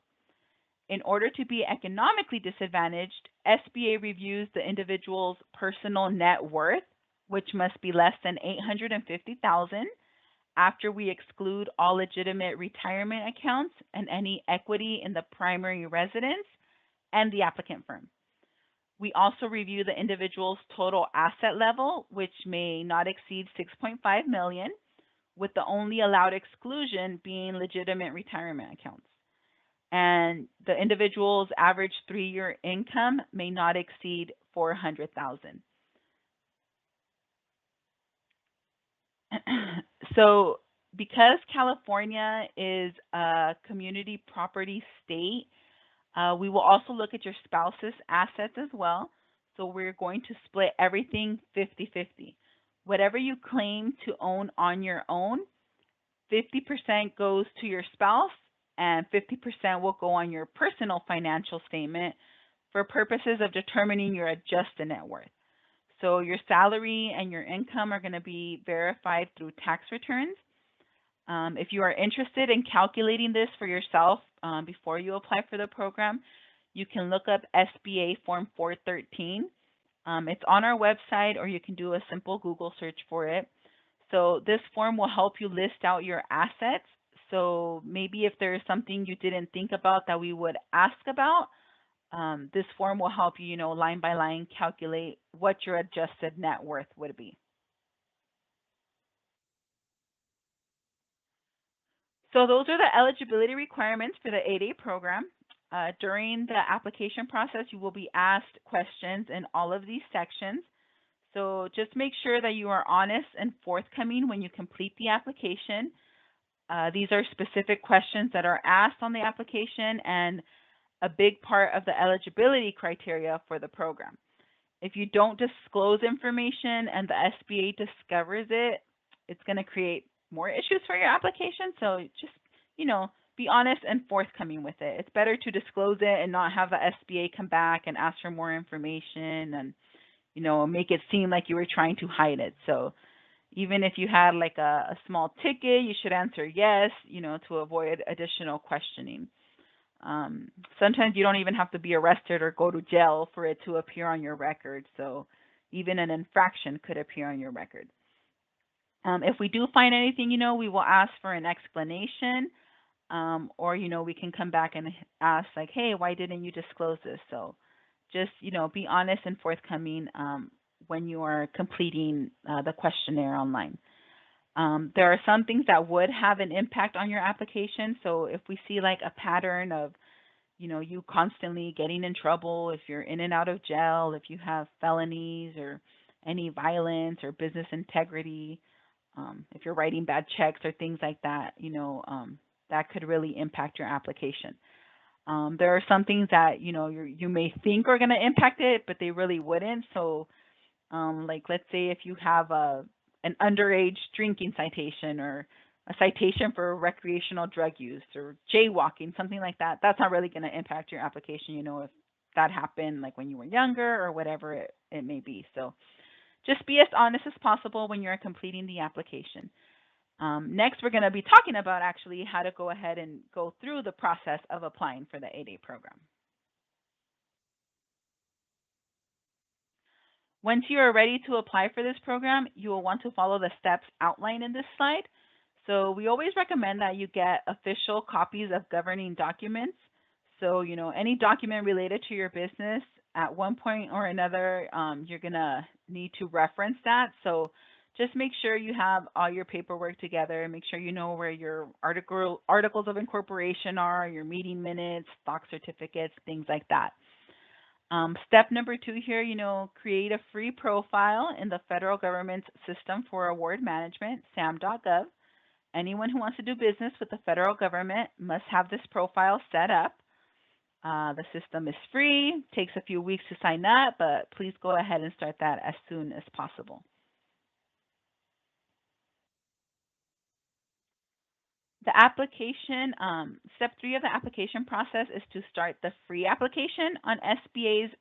In order to be economically disadvantaged, SBA reviews the individual's personal net worth, which must be less than $850,000 after we exclude all legitimate retirement accounts and any equity in the primary residence and the applicant firm. We also review the individual's total asset level, which may not exceed $6.5 million, with the only allowed exclusion being legitimate retirement accounts. And the individual's average 3-year income may not exceed $400,000. So because California is a community property state, we will also look at your spouse's assets as well. So we're going to split everything 50-50. Whatever you claim to own on your own, 50% goes to your spouse and 50% will go on your personal financial statement for purposes of determining your adjusted net worth. So your salary and your income are going to be verified through tax returns. If you are interested in calculating this for yourself before you apply for the program, you can look up SBA Form 413. It's on our website, or you can do a simple Google search for it. So this form will help you list out your assets. So maybe if there is something you didn't think about that we would ask about, this form will help you, line by line calculate what your adjusted net worth would be. So those are the eligibility requirements for the 8A program. During the application process, you will be asked questions in all of these sections. So just make sure that you are honest and forthcoming when you complete the application. These are specific questions that are asked on the application and a big part of the eligibility criteria for the program. If you don't disclose information and the SBA discovers it, it's going to create more issues for your application. So just, be honest and forthcoming with it. It's better to disclose it and not have the SBA come back and ask for more information and, make it seem like you were trying to hide it. So even if you had like a small ticket, you should answer yes, to avoid additional questioning. Sometimes you don't even have to be arrested or go to jail for it to appear on your record. So even an infraction could appear on your record. If we do find anything, we will ask for an explanation, or, we can come back and ask like, hey, why didn't you disclose this? So just, be honest and forthcoming when you are completing the questionnaire online. There are some things that would have an impact on your application. So if we see like a pattern of, you constantly getting in trouble, if you're in and out of jail, if you have felonies or any violence or business integrity, if you're writing bad checks or things like that, that could really impact your application. There are some things that, you may think are going to impact it, but they really wouldn't. So like, let's say if you have an underage drinking citation or a citation for recreational drug use or jaywalking, something like that, that's not really going to impact your application, that happened like when you were younger or whatever it may be. So just be as honest as possible when you're completing the application. Next, we're going to be talking about actually how to go ahead and go through the process of applying for the 8A program. Once you are ready to apply for this program, you will want to follow the steps outlined in this slide. So we always recommend that you get official copies of governing documents. So, any document related to your business at one point or another, you're going to need to reference that. So just make sure you have all your paperwork together. Make sure you know where your articles of incorporation are, your meeting minutes, stock certificates, things like that. Step number 2 here, create a free profile in the federal government's system for award management, sam.gov. Anyone who wants to do business with the federal government must have this profile set up. The system is free, takes a few weeks to sign up, but please go ahead and start that as soon as possible. The application, step 3 of the application process is to start the free application on SBA's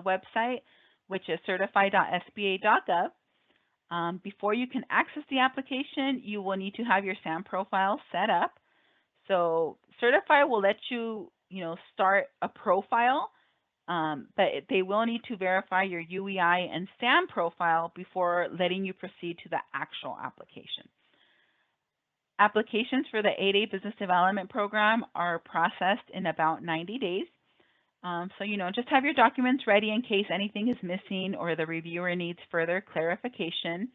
website, which is certify.sba.gov. Before you can access the application, you will need to have your SAM profile set up. So Certify will let you, start a profile, but they will need to verify your UEI and SAM profile before letting you proceed to the actual application. Applications for the 8A Business Development Program are processed in about 90 days. So, just have your documents ready in case anything is missing or the reviewer needs further clarification.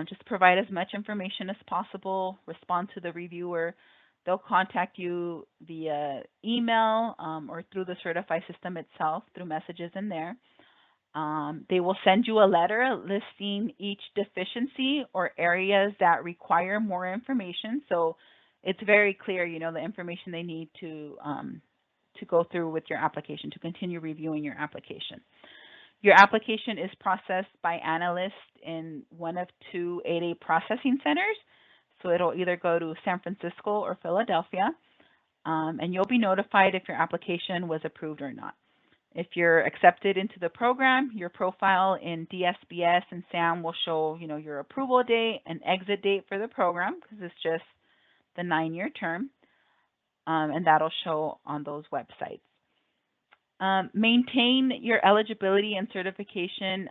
Just provide as much information as possible, respond to the reviewer. They'll contact you via email or through the Certify system itself through messages in there. They will send you a letter listing each deficiency or areas that require more information. So it's very clear, the information they need to go through with your application, to continue reviewing your application. Your application is processed by analysts in one of 2 8A processing centers. So it'll either go to San Francisco or Philadelphia, and you'll be notified if your application was approved or not. If you're accepted into the program, your profile in DSBS and SAM will show, your approval date and exit date for the program, because it's just the 9-year term, and that'll show on those websites. Maintain your eligibility and certification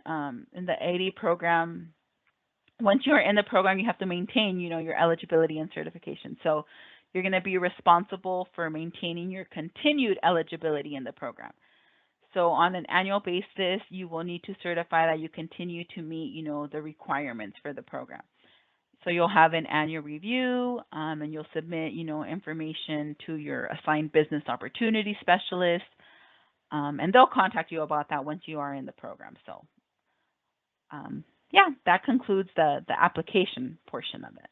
in the 8A program. Once you are in the program, you have to maintain, your eligibility and certification. So you're going to be responsible for maintaining your continued eligibility in the program. So on an annual basis, you will need to certify that you continue to meet, the requirements for the program. So you'll have an annual review, and you'll submit, information to your assigned business opportunity specialist, and they'll contact you about that once you are in the program. So, yeah, that concludes the application portion of it.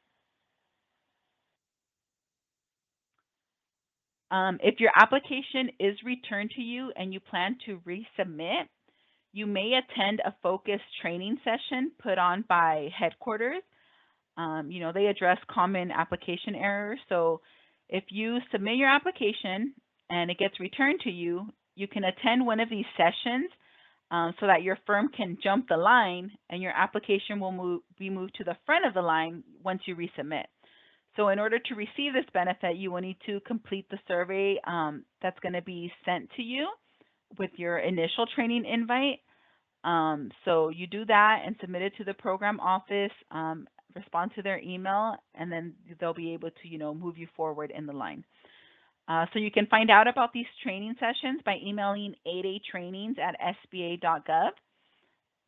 If your application is returned to you and you plan to resubmit, you may attend a focused training session put on by headquarters. They address common application errors. So if you submit your application and it gets returned to you, you can attend one of these sessions so that your firm can jump the line and your application will be moved to the front of the line once you resubmit. So in order to receive this benefit, you will need to complete the survey that's going to be sent to you with your initial training invite. So you do that and submit it to the program office, respond to their email, and then they'll be able to, move you forward in the line. So you can find out about these training sessions by emailing 8atrainings@sba.gov.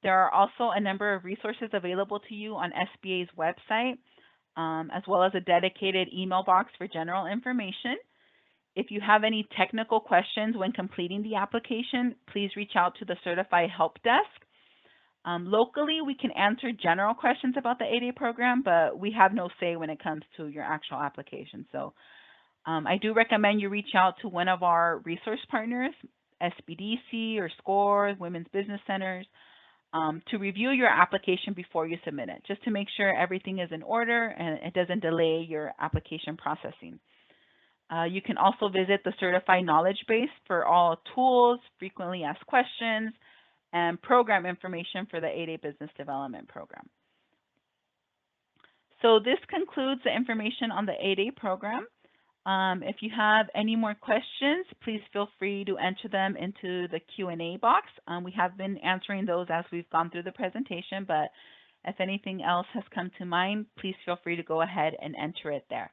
There are also a number of resources available to you on SBA's website, as well as a dedicated email box for general information. If you have any technical questions when completing the application, please reach out to the Certify Help Desk. Locally, we can answer general questions about the 8A program, but we have no say when it comes to your actual application. So I do recommend you reach out to one of our resource partners, SBDC or SCORE, Women's Business Centers, to review your application before you submit it, just to make sure everything is in order and it doesn't delay your application processing. You can also visit the certified knowledge base for all tools, frequently asked questions, and program information for the 8A Business Development Program. So this concludes the information on the 8A program. If you have any more questions, please feel free to enter them into the Q&A box. We have been answering those as we've gone through the presentation, but if anything else has come to mind, please feel free to go ahead and enter it there.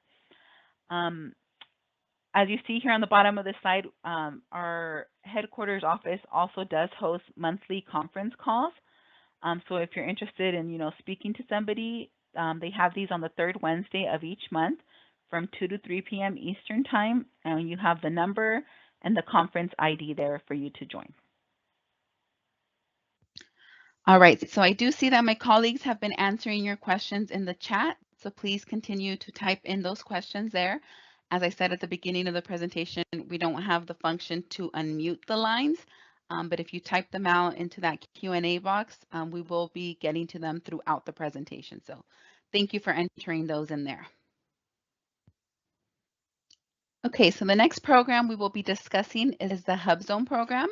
As you see here on the bottom of the slide, our headquarters office also does host monthly conference calls. So if you're interested in, speaking to somebody, they have these on the third Wednesday of each month from 2 to 3 p.m. Eastern Time, and you have the number and the conference ID there for you to join. All right, so I do see that my colleagues have been answering your questions in the chat, so please continue to type in those questions there. As I said at the beginning of the presentation, we don't have the function to unmute the lines, but if you type them out into that Q&A box, we will be getting to them throughout the presentation. So thank you for entering those in there. Okay, so the next program we will be discussing is the HUBZone program.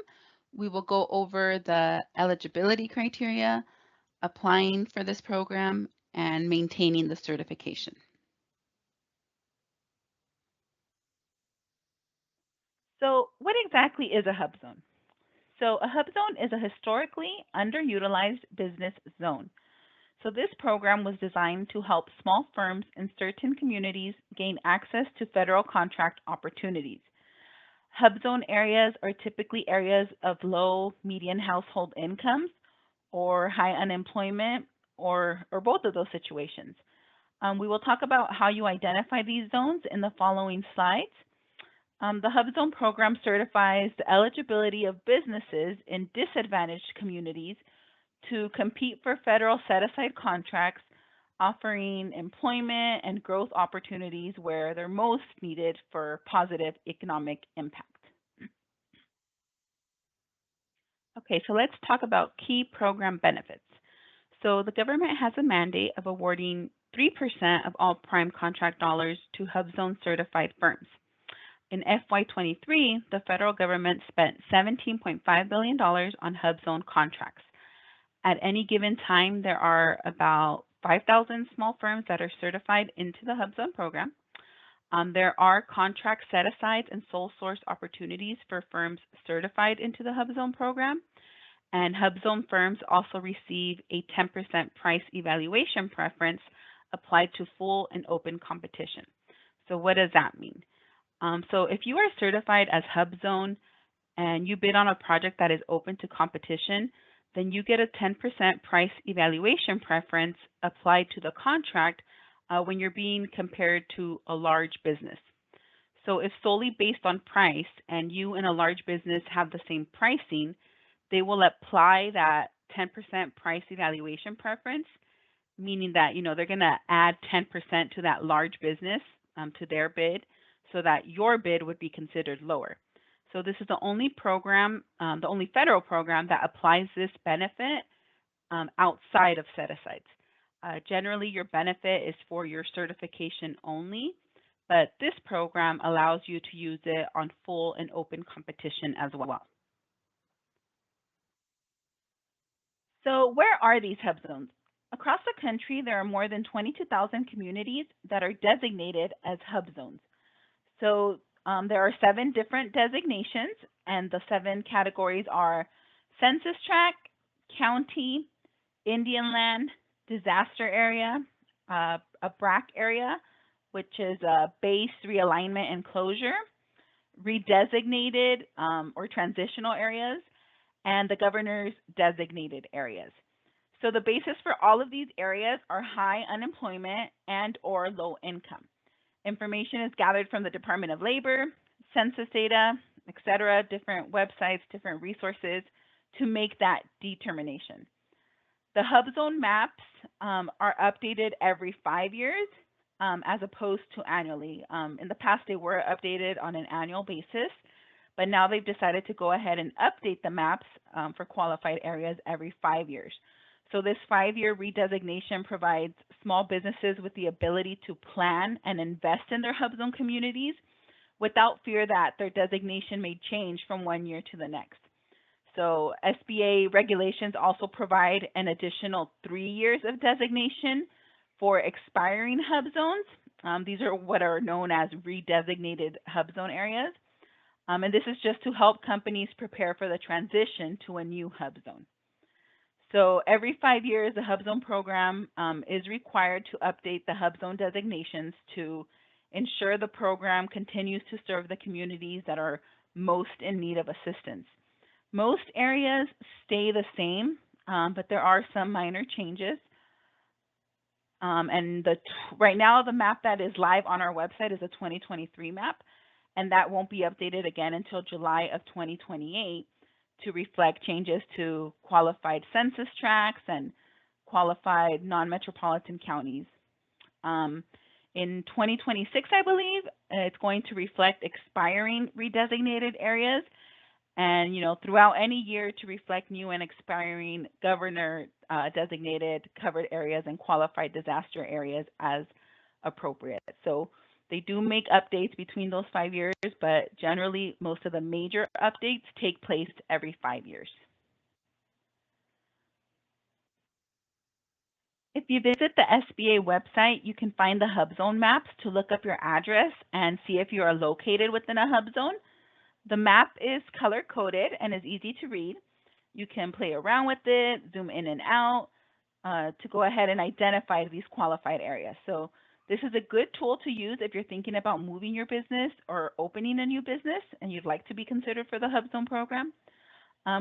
We will go over the eligibility criteria, applying for this program, and maintaining the certification. So what exactly is a HUBZone? So a HUBZone is a historically underutilized business zone. So this program was designed to help small firms in certain communities gain access to federal contract opportunities. HUBZone areas are typically areas of low median household incomes or high unemployment or both of those situations. We will talk about how you identify these zones in the following slides. The HUBZone program certifies the eligibility of businesses in disadvantaged communities to compete for federal set-aside contracts, offering employment and growth opportunities where they're most needed for positive economic impact. Okay, so let's talk about key program benefits. So the government has a mandate of awarding 3% of all prime contract dollars to HUBZone certified firms. In FY23, the federal government spent $17.5 billion on HUBZone contracts. At any given time, there are about 5,000 small firms that are certified into the HUBZone program. There are contract set-asides and sole source opportunities for firms certified into the HUBZone program. And HUBZone firms also receive a 10% price evaluation preference applied to full and open competition. So what does that mean? So if you are certified as HUBZone and you bid on a project that is open to competition, then you get a 10% price evaluation preference applied to the contract when you're being compared to a large business. So if solely based on price and you and a large business have the same pricing, they will apply that 10% price evaluation preference, meaning that they're going to add 10% to that large business to their bid, so that your bid would be considered lower. So this is the only program, the only federal program that applies this benefit outside of set-asides. Generally, your benefit is for your certification only, but this program allows you to use it on full and open competition as well. So where are these HUBZones? Across the country, there are more than 22,000 communities that are designated as HUBZones. So there are 7 different designations, and the 7 categories are census tract, county, Indian land, disaster area, a BRAC area, which is a base realignment and closure, redesignated or transitional areas, and the governor's designated areas. So the basis for all of these areas are high unemployment and or low income. Information is gathered from the Department of Labor, census data, etc., different websites, different resources to make that determination. The HUBZone maps are updated every 5 years as opposed to annually. In the past, they were updated on an annual basis, but now they've decided to go ahead and update the maps for qualified areas every 5 years. So this 5-year redesignation provides small businesses with the ability to plan and invest in their HUBZone communities without fear that their designation may change from one year to the next. So SBA regulations also provide an additional 3 years of designation for expiring hub zones. These are what are known as redesignated hub zone areas. And this is just to help companies prepare for the transition to a new hub zone. So every 5 years, the HUBZone program is required to update the hub zone designations to ensure the program continues to serve the communities that are most in need of assistance. Most areas stay the same, but there are some minor changes. And right now, the map that is live on our website is a 2023 map, and that won't be updated again until July of 2028 to reflect changes to qualified census tracts and qualified non-metropolitan counties. In 2026, I believe, it's going to reflect expiring redesignated areas, and throughout any year to reflect new and expiring governor designated covered areas and qualified disaster areas as appropriate. So they do make updates between those 5 years, but generally most of the major updates take place every 5 years. If you visit the SBA website, you can find the HUBZone maps to look up your address and see if you are located within a hub zone. The map is color-coded and is easy to read. You can play around with it, zoom in and out to go ahead and identify these qualified areas. So this is a good tool to use if you're thinking about moving your business or opening a new business and you'd like to be considered for the HUBZone program.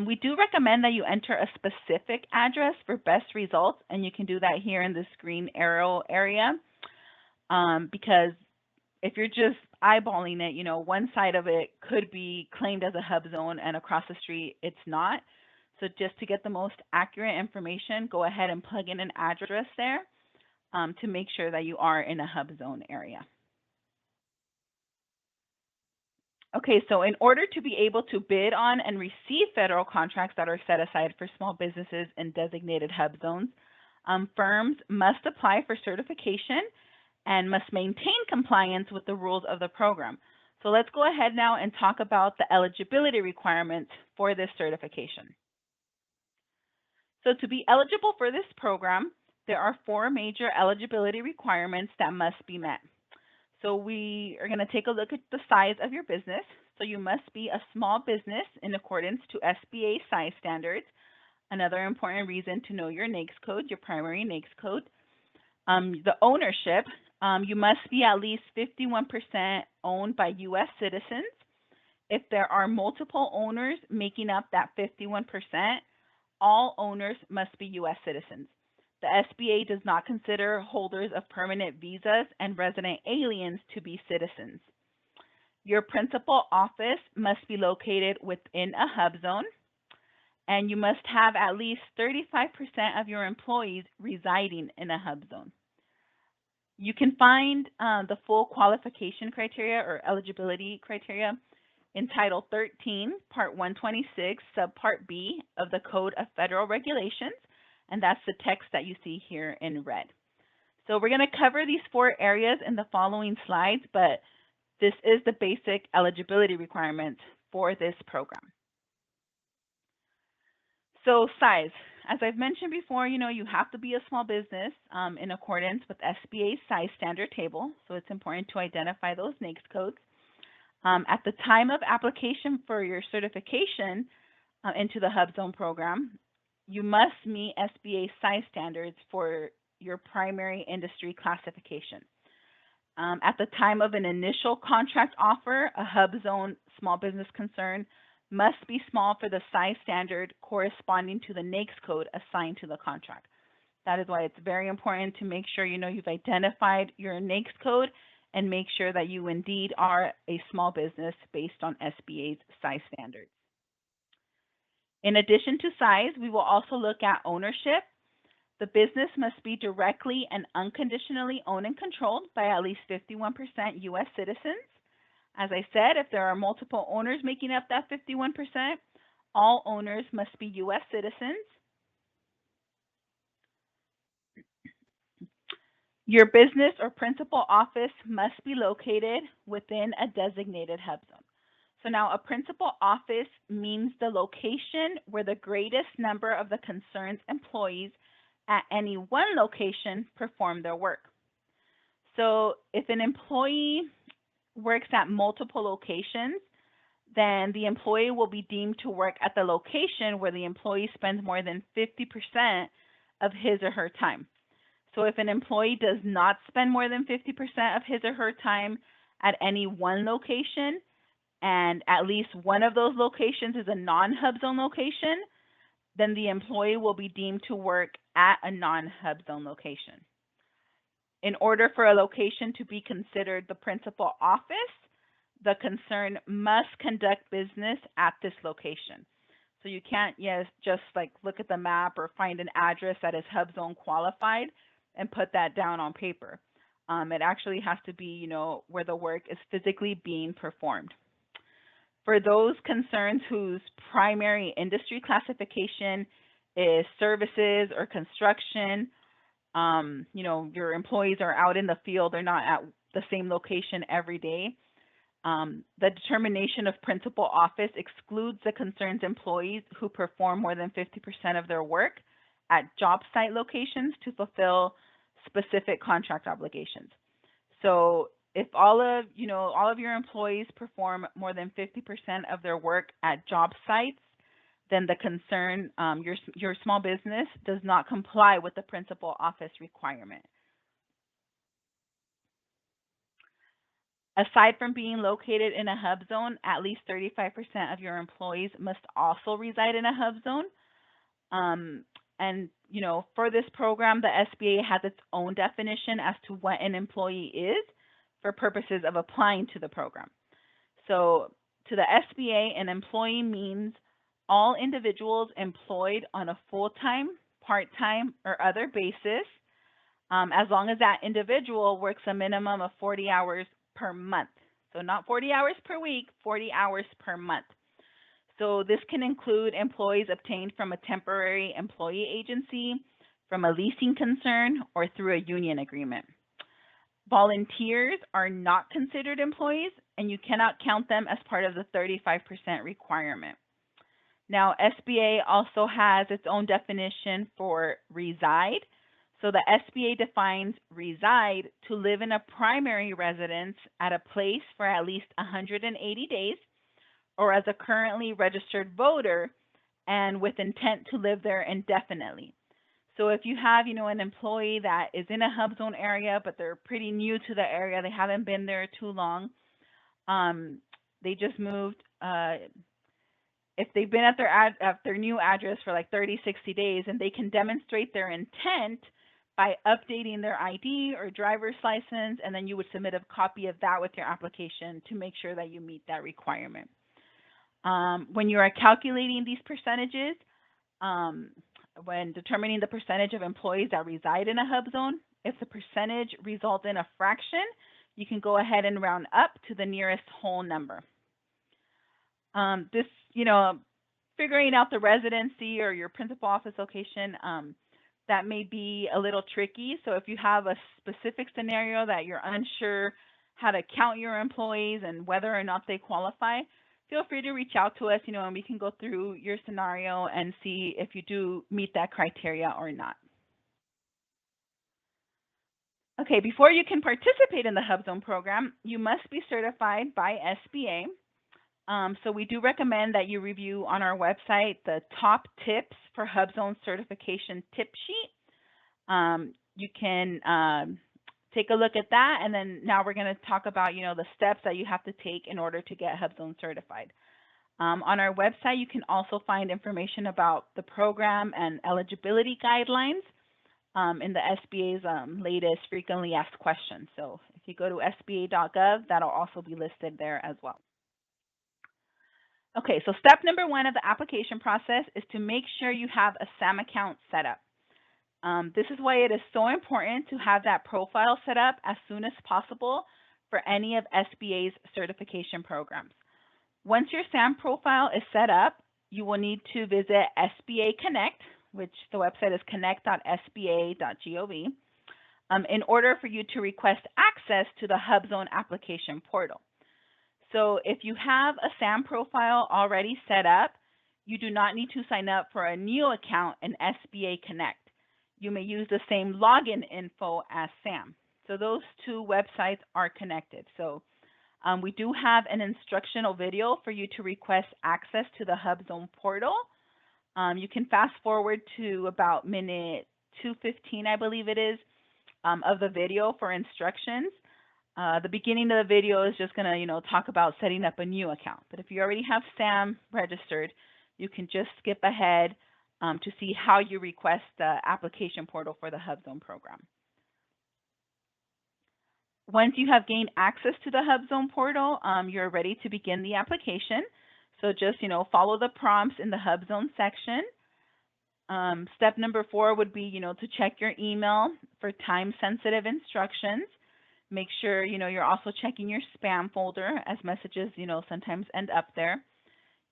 We do recommend that you enter a specific address for best results, and you can do that here in this green arrow area because if you're just eyeballing it, one side of it could be claimed as a hub zone and across the street it's not. So just to get the most accurate information, go ahead and plug in an address there to make sure that you are in a hub zone area. Okay, so in order to be able to bid on and receive federal contracts that are set aside for small businesses in designated hub zones, firms must apply for certification and must maintain compliance with the rules of the program. So let's go ahead now and talk about the eligibility requirements for this certification. So to be eligible for this program, there are 4 major eligibility requirements that must be met. So we are going to take a look at the size of your business. So you must be a small business in accordance to SBA size standards. Another important reason to know your NAICS code, your primary NAICS code. The ownership, you must be at least 51% owned by U.S. citizens. If there are multiple owners making up that 51%, all owners must be U.S. citizens. The SBA does not consider holders of permanent visas and resident aliens to be citizens. Your principal office must be located within a hub zone, and you must have at least 35% of your employees residing in a hub zone. You can find the full qualification criteria or eligibility criteria in Title 13, Part 126, Subpart B of the Code of Federal Regulations, and that's the text that you see here in red. So we're going to cover these 4 areas in the following slides, but this is the basic eligibility requirements for this program. So size, as I've mentioned before, you have to be a small business in accordance with SBA's size standard table, so it's important to identify those NAICS codes. At the time of application for your certification into the HUBZone program, you must meet SBA size standards for your primary industry classification. At the time of an initial contract offer, a HUBZone small business concern must be small for the size standard corresponding to the NAICS code assigned to the contract. That is why it's very important to make sure you've identified your NAICS code and make sure that you indeed are a small business based on SBA's size standards. In addition to size, we will also look at ownership. The business must be directly and unconditionally owned and controlled by at least 51% U.S. citizens. As I said, if there are multiple owners making up that 51%, all owners must be U.S. citizens. Your business or principal office must be located within a designated HUBZone. So now a principal office means the location where the greatest number of the concerned employees at any one location perform their work. So if an employee works at multiple locations, then the employee will be deemed to work at the location where the employee spends more than 50% of his or her time. So if an employee does not spend more than 50% of his or her time at any one location, and at least one of those locations is a non-HUBZone location, then the employee will be deemed to work at a non-HUBZone location. In order for a location to be considered the principal office, the concern must conduct business at this location. So you can't just like look at the map or find an address that is HUBZone qualified and put that down on paper. It actually has to be, where the work is physically being performed. For those concerns whose primary industry classification is services or construction, your employees are out in the field, they're not at the same location every day. The determination of principal office excludes the concerned employees who perform more than 50% of their work at job site locations to fulfill specific contract obligations. So if all of your employees perform more than 50% of their work at job sites, then the concern, your small business does not comply with the principal office requirement. Aside from being located in a HUBZone, at least 35% of your employees must also reside in a HUBZone. And for this program, the SBA has its own definition as to what an employee is for purposes of applying to the program. So to the SBA, an employee means all individuals employed on a full-time, part-time, or other basis, as long as that individual works a minimum of 40 hours per month. So not 40 hours per week, 40 hours per month. So this can include employees obtained from a temporary employee agency, from a leasing concern, or through a union agreement. Volunteers are not considered employees, and you cannot count them as part of the 35% requirement. Now, SBA also has its own definition for reside. So the SBA defines reside to live in a primary residence at a place for at least 180 days, or as a currently registered voter and with intent to live there indefinitely. So if you have, an employee that is in a HUBZone area, but they're pretty new to the area, they haven't been there too long, they just moved, if they've been at their new address for like 30, 60 days, and they can demonstrate their intent by updating their ID or driver's license, and then you would submit a copy of that with your application to make sure that you meet that requirement. When you are calculating these percentages, when determining the percentage of employees that reside in a HUBZone, if the percentage results in a fraction, you can go ahead and round up to the nearest whole number. This, figuring out the residency or your principal office location, that may be a little tricky. So if you have a specific scenario that you're unsure how to count your employees and whether or not they qualify, feel free to reach out to us, and we can go through your scenario and see if you do meet that criteria or not. Okay, before you can participate in the HUBZone program, you must be certified by SBA. So we do recommend that you review on our website the top tips for HUBZone certification tip sheet. You can take a look at that, and then now we're going to talk about the steps that you have to take in order to get HUBZone certified. On our website, you can also find information about the program and eligibility guidelines in the SBA's latest frequently asked questions. So if you go to sba.gov, that'll also be listed there as well. Okay, so step number 1 of the application process is to make sure you have a SAM account set up. This is why it is so important to have that profile set up as soon as possible for any of SBA's certification programs. Once your SAM profile is set up, you will need to visit SBA Connect, which the website is connect.sba.gov. in order for you to request access to the HUBZone application portal. So if you have a SAM profile already set up, you do not need to sign up for a new account in SBA Connect. You may use the same login info as SAM. So those two websites are connected. So we do have an instructional video for you to request access to the HUBZone portal. You can fast forward to about minute 2:15, I believe it is, of the video for instructions. The beginning of the video is just going to, talk about setting up a new account. But if you already have SAM registered, you can just skip ahead to see how you request the application portal for the HUBZone program. Once you have gained access to the HUBZone portal, you're ready to begin the application. So just, follow the prompts in the HUBZone section. Step number 4 would be, to check your email for time-sensitive instructions. Make sure, you're also checking your spam folder, as messages, sometimes end up there.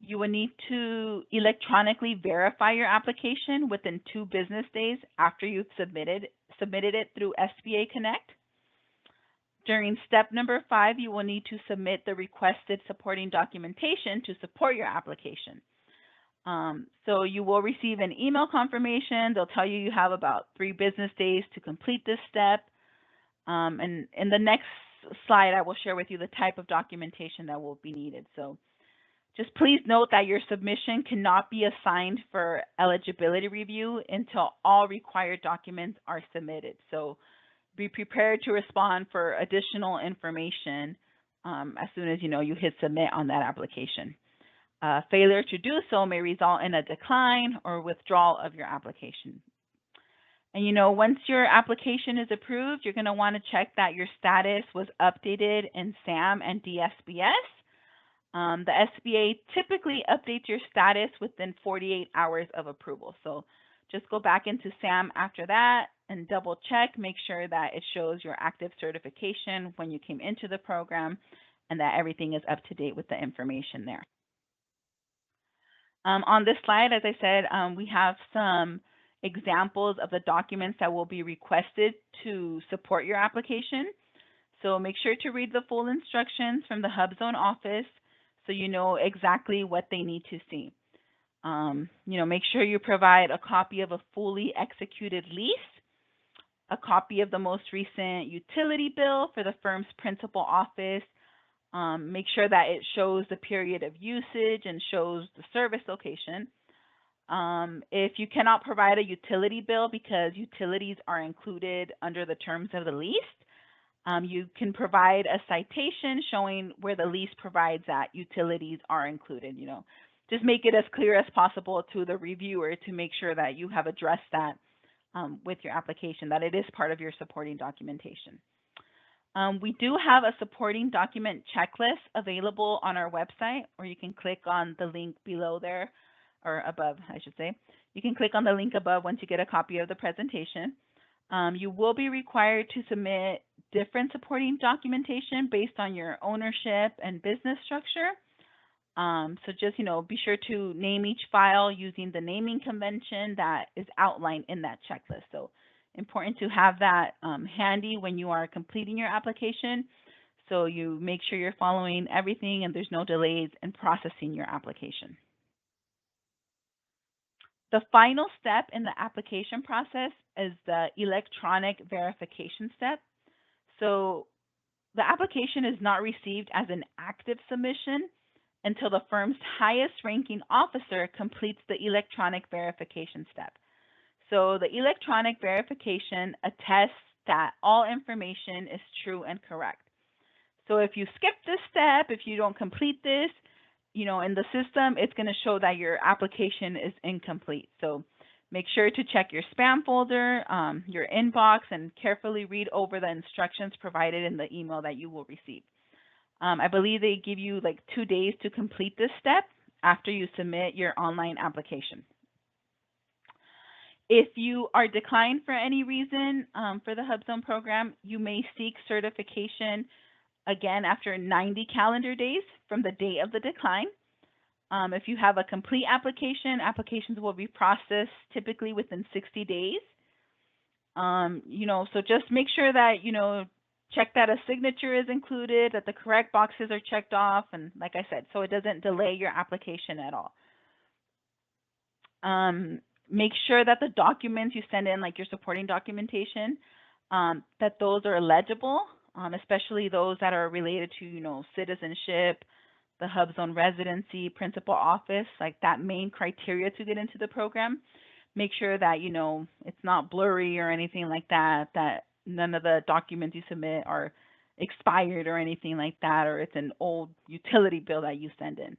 You will need to electronically verify your application within 2 business days after you've submitted it through SBA Connect. During step number 5, you will need to submit the requested supporting documentation to support your application. So you will receive an email confirmation. They'll tell you have about 3 business days to complete this step. And in the next slide, I will share with you the type of documentation that will be needed. So just please note that your submission cannot be assigned for eligibility review until all required documents are submitted. So be prepared to respond for additional information as soon as you hit submit on that application. Failure to do so may result in a decline or withdrawal of your application. And once your application is approved, you're going to want to check that your status was updated in SAM and DSBS. The SBA typically updates your status within 48 hours of approval. So just go back into SAM after that and double check, make sure that it shows your active certification when you came into the program and that everything is up to date with the information there. On this slide, as I said, we have some examples of the documents that will be requested to support your application. So make sure to read the full instructions from the HUBZone office so you know exactly what they need to see. Make sure you provide a copy of a fully executed lease, a copy of the most recent utility bill for the firm's principal office. Make sure that it shows the period of usage and shows the service location. If you cannot provide a utility bill because utilities are included under the terms of the lease, you can provide a citation showing where the lease provides that utilities are included. Just make it as clear as possible to the reviewer to make sure that you have addressed that with your application, that it is part of your supporting documentation. We do have a supporting document checklist available on our website, or you can click on the link below there, or above, I should say. You can click on the link above once you get a copy of the presentation. You will be required to submit different supporting documentation based on your ownership and business structure. So just, be sure to name each file using the naming convention that is outlined in that checklist. So important to have that handy when you are completing your application, so you make sure you're following everything and there's no delays in processing your application. The final step in the application process is the electronic verification step. So the application is not received as an active submission until the firm's highest ranking officer completes the electronic verification step. So the electronic verification attests that all information is true and correct. So if you skip this step, if you don't complete this, in the system, it's going to show that your application is incomplete. So make sure to check your spam folder, your inbox, and carefully read over the instructions provided in the email that you will receive. I believe they give you like 2 days to complete this step after you submit your online application. If you are declined for any reason for the HUBZone program, you may seek certification again after 90 calendar days from the date of the decline. If you have a complete application, applications will be processed typically within 60 days. So just make sure that, check that a signature is included, that the correct boxes are checked off, and like I said, so it doesn't delay your application at all. Make sure that the documents you send in, like your supporting documentation, that those are legible, especially those that are related to, citizenship, the HUBZone residency, principal office, like that main criteria to get into the program. Make sure that, it's not blurry or anything like that, that none of the documents you submit are expired or anything like that, or it's an old utility bill that you send in.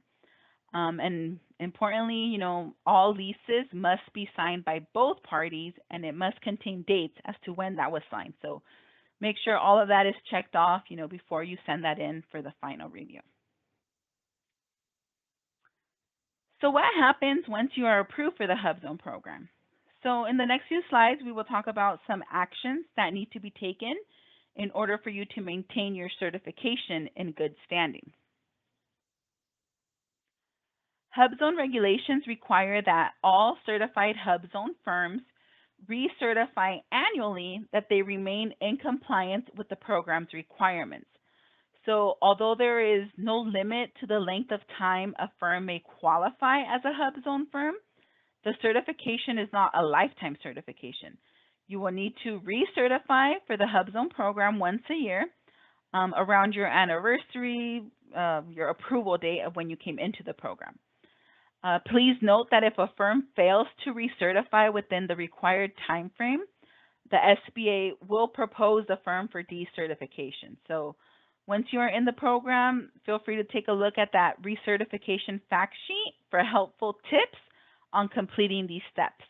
And importantly, all leases must be signed by both parties and it must contain dates as to when that was signed. So make sure all of that is checked off, before you send that in for the final review. So what happens once you are approved for the HUBZone program? So in the next few slides, we will talk about some actions that need to be taken in order for you to maintain your certification in good standing. HUBZone regulations require that all certified HUBZone firms recertify annually that they remain in compliance with the program's requirements. So although there is no limit to the length of time a firm may qualify as a HUBZone firm, the certification is not a lifetime certification. You will need to recertify for the HUBZone program once a year, around your anniversary, your approval date of when you came into the program. Please note that if a firm fails to recertify within the required time frame, the SBA will propose the firm for decertification. So once you are in the program, feel free to take a look at that recertification fact sheet for helpful tips on completing these steps.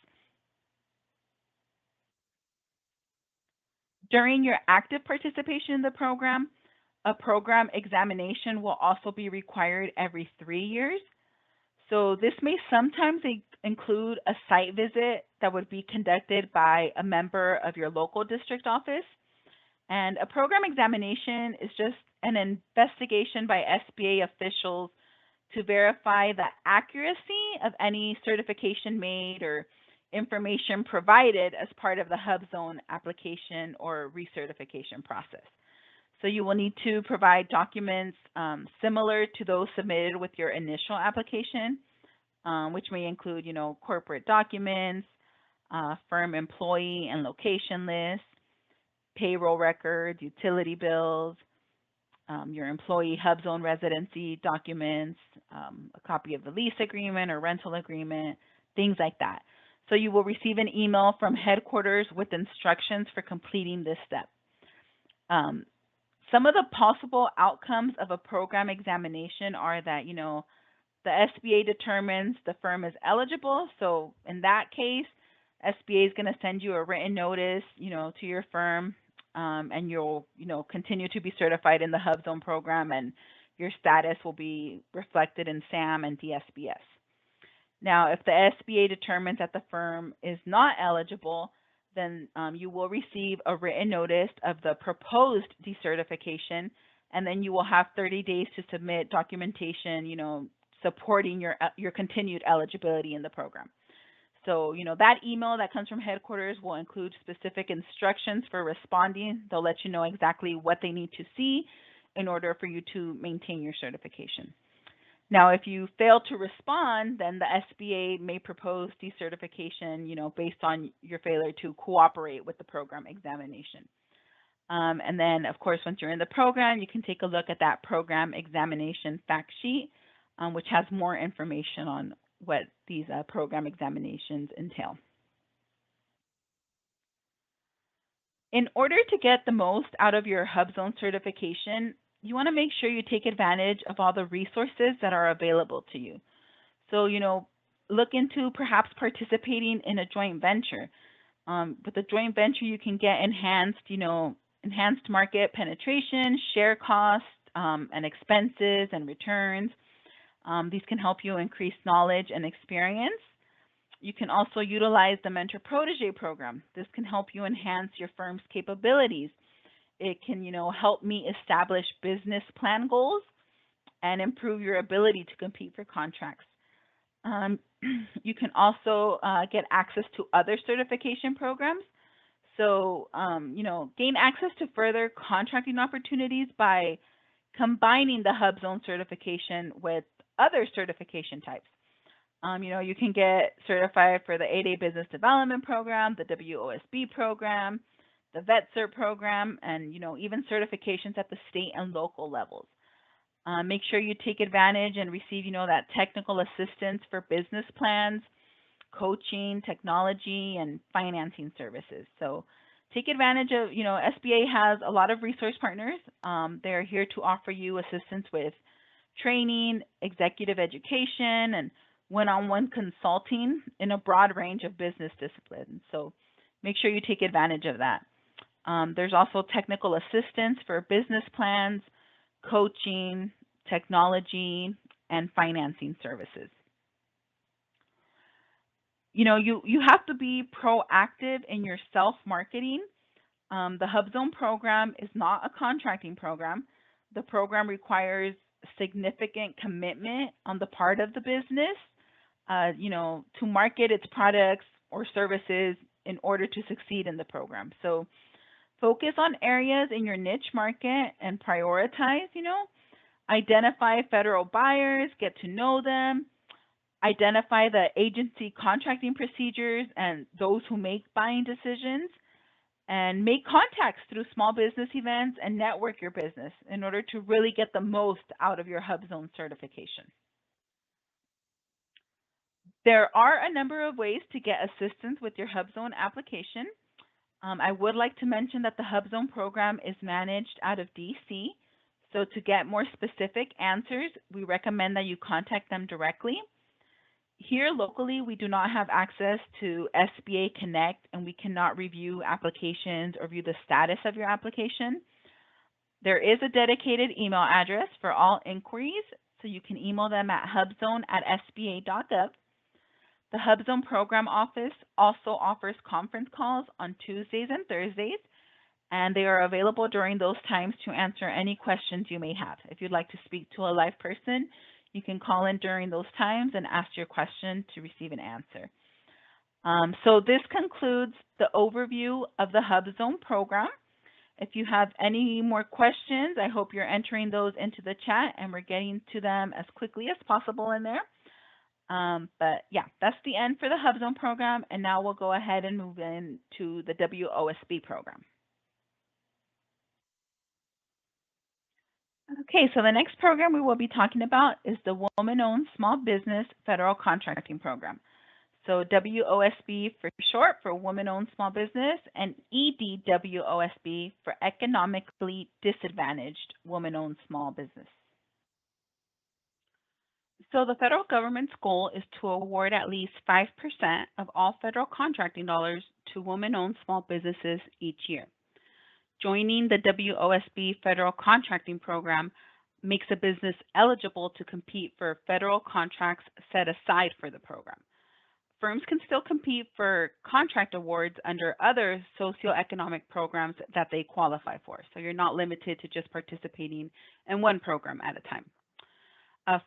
During your active participation in the program, a program examination will also be required every 3 years. So this may sometimes include a site visit that would be conducted by a member of your local district office. And a program examination is just an investigation by SBA officials to verify the accuracy of any certification made or information provided as part of the HUBZone application or recertification process. So you will need to provide documents similar to those submitted with your initial application, which may include, corporate documents, firm employee and location lists, payroll records, utility bills, your employee HUBZone residency documents, a copy of the lease agreement or rental agreement, things like that. So you will receive an email from headquarters with instructions for completing this step. Some of the possible outcomes of a program examination are that, the SBA determines the firm is eligible. So in that case, SBA is going to send you a written notice, to your firm, and you'll, continue to be certified in the HUBZone program, and your status will be reflected in SAM and DSBS. Now, if the SBA determines that the firm is not eligible, then you will receive a written notice of the proposed decertification, and then you will have 30 days to submit documentation, supporting your continued eligibility in the program. So, that email that comes from headquarters will include specific instructions for responding. They'll let you know exactly what they need to see in order for you to maintain your certification. Now, if you fail to respond, then the SBA may propose decertification, based on your failure to cooperate with the program examination. And then, of course, once you're in the program, you can take a look at that program examination fact sheet, which has more information on what these program examinations entail. In order to get the most out of your HUBZone certification, you want to make sure you take advantage of all the resources that are available to you. So, look into perhaps participating in a joint venture. With a joint venture, you can get enhanced market penetration, share costs, and expenses and returns. These can help you increase knowledge and experience. You can also utilize the Mentor Protege program. This can help you enhance your firm's capabilities. It can, help meet established business plan goals and improve your ability to compete for contracts. You can also get access to other certification programs. So, gain access to further contracting opportunities by combining the HUBZone certification with other certification types. You can get certified for the 8A Business Development Program, the WOSB program, the VetCert program, and even certifications at the state and local levels. Make sure you take advantage and receive that technical assistance for business plans, coaching, technology, and financing services. So take advantage of, SBA has a lot of resource partners. They're here to offer you assistance with training, executive education, and one-on-one consulting in a broad range of business disciplines. So make sure you take advantage of that. There's also technical assistance for business plans, coaching, technology, and financing services. You have to be proactive in your self-marketing. The HUBZone program is not a contracting program. The program requires significant commitment on the part of the business, to market its products or services in order to succeed in the program. So focus on areas in your niche market and prioritize, identify federal buyers, get to know them, identify the agency contracting procedures and those who make buying decisions, and make contacts through small business events and network your business in order to really get the most out of your HUBZone certification. There are a number of ways to get assistance with your HUBZone application. I would like to mention that the HUBZone program is managed out of DC. So to get more specific answers, we recommend that you contact them directly. Here locally, we do not have access to SBA Connect, and we cannot review applications or view the status of your application. There is a dedicated email address for all inquiries, so you can email them at hubzone@sba.gov. The HUBZone Program Office also offers conference calls on Tuesdays and Thursdays, and they are available during those times to answer any questions you may have. If you'd like to speak to a live person, you can call in during those times and ask your question to receive an answer. So this concludes the overview of the HUBZone program. If you have any more questions, I hope you're entering those into the chat and we're getting to them as quickly as possible in there. But yeah, that's the end for the HUBZone program, and now we'll go ahead and move into the WOSB program. Okay, so the next program we will be talking about is the Woman-Owned Small Business Federal Contracting Program. So WOSB for short for Woman-Owned Small Business, and EDWOSB for Economically Disadvantaged Woman-Owned Small Business. So the federal government's goal is to award at least 5% of all federal contracting dollars to woman-owned small businesses each year. Joining the WOSB Federal Contracting Program makes a business eligible to compete for federal contracts set aside for the program. Firms can still compete for contract awards under other socioeconomic programs that they qualify for. So you're not limited to just participating in one program at a time.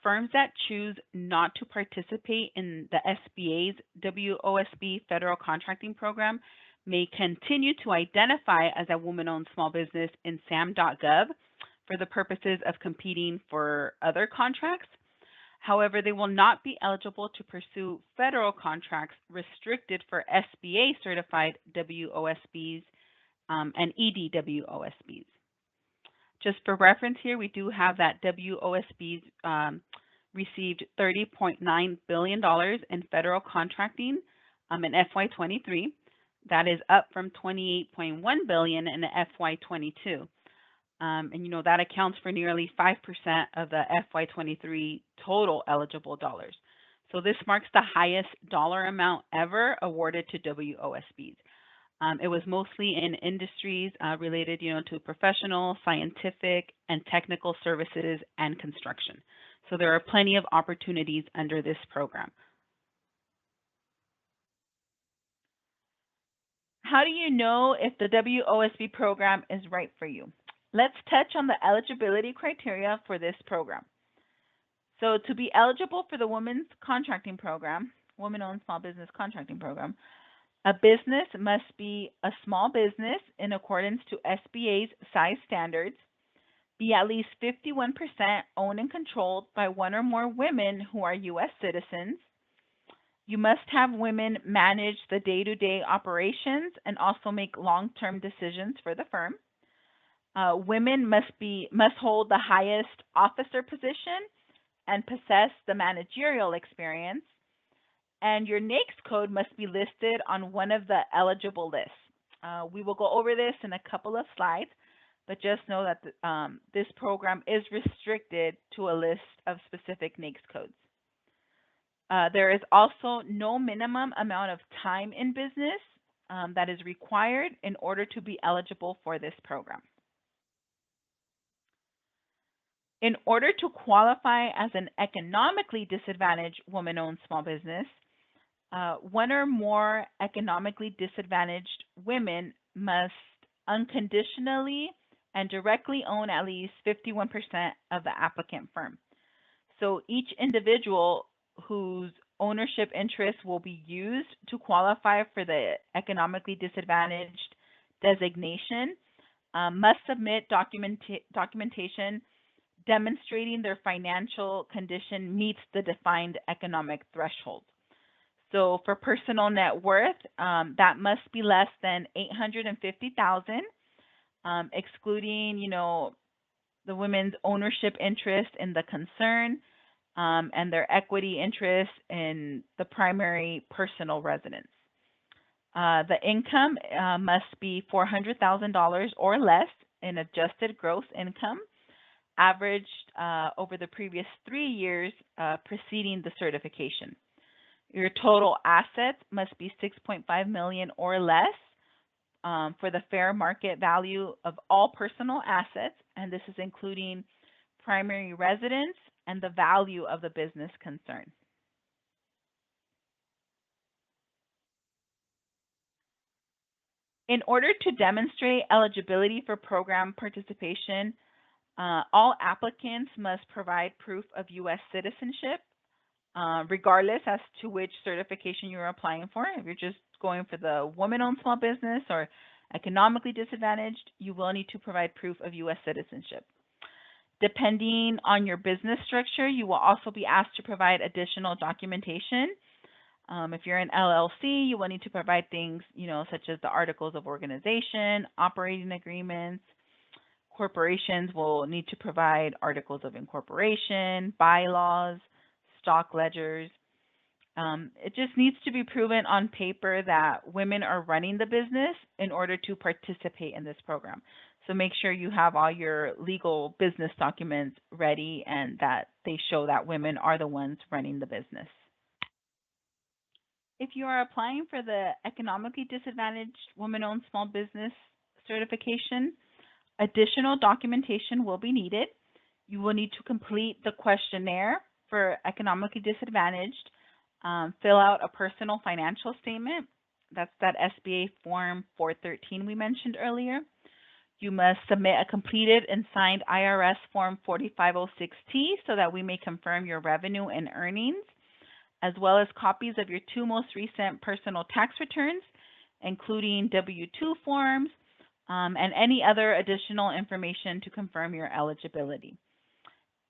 Firms that choose not to participate in the SBA's WOSB Federal Contracting Program may continue to identify as a woman-owned small business in SAM.gov for the purposes of competing for other contracts. However, they will not be eligible to pursue federal contracts restricted for SBA certified WOSBs and EDWOSBs. Just for reference here, we do have that WOSBs received $30.9 billion in federal contracting in FY23. That is up from $28.1 billion in FY22. And that accounts for nearly 5% of the FY23 total eligible dollars. So this marks the highest dollar amount ever awarded to WOSBs. It was mostly in industries related, to professional, scientific, and technical services and construction. So there are plenty of opportunities under this program. How do you know if the WOSB program is right for you? Let's touch on the eligibility criteria for this program. So to be eligible for the Women's Contracting Program, Women-Owned Small Business Contracting Program, A business must be a small business in accordance to SBA's size standards, be at least 51% owned and controlled by one or more women who are U.S. citizens. You must have women manage the day-to-day operations and also make long-term decisions for the firm. Women must hold the highest officer position and possess the managerial experience. And your NAICS code must be listed on one of the eligible lists. We will go over this in a couple of slides, but just know that this program is restricted to a list of specific NAICS codes. There is also no minimum amount of time in business that is required in order to be eligible for this program. In order to qualify as an economically disadvantaged woman-owned small business, one or more economically disadvantaged women must unconditionally and directly own at least 51% of the applicant firm. So each individual whose ownership interest will be used to qualify for the economically disadvantaged designation must submit documentation demonstrating their financial condition meets the defined economic threshold. So for personal net worth, that must be less than $850,000, excluding, the women's ownership interest in the concern and their equity interest in the primary personal residence. The income must be $400,000 or less in adjusted gross income, averaged over the previous 3 years preceding the certification. Your total assets must be $6.5 million or less for the fair market value of all personal assets, and this is including primary residence and the value of the business concern. In order to demonstrate eligibility for program participation, all applicants must provide proof of U.S. citizenship, regardless as to which certification you're applying for. If you're just going for the woman-owned small business or economically disadvantaged, you will need to provide proof of U.S. citizenship. Depending on your business structure, you will also be asked to provide additional documentation. If you're an LLC, you will need to provide things, such as the articles of organization, operating agreements. Corporations will need to provide articles of incorporation, bylaws, stock ledgers. It just needs to be proven on paper that women are running the business in order to participate in this program. So make sure you have all your legal business documents ready and that they show that women are the ones running the business. If you are applying for the economically disadvantaged woman-owned small business certification, additional documentation will be needed. You will need to complete the questionnaire for economically disadvantaged, fill out a personal financial statement. That's that SBA Form 413 we mentioned earlier. You must submit a completed and signed IRS Form 4506T so that we may confirm your revenue and earnings, as well as copies of your 2 most recent personal tax returns, including W-2 forms, and any other additional information to confirm your eligibility.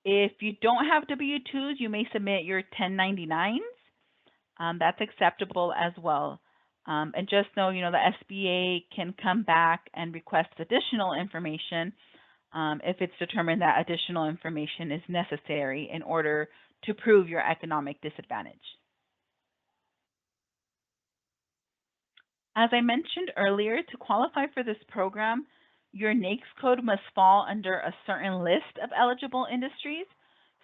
If you don't have W-2s, you may submit your 1099s. That's acceptable as well. And just know, the SBA can come back and request additional information if it's determined that additional information is necessary in order to prove your economic disadvantage. As I mentioned earlier, to qualify for this program, your NAICS code must fall under a certain list of eligible industries.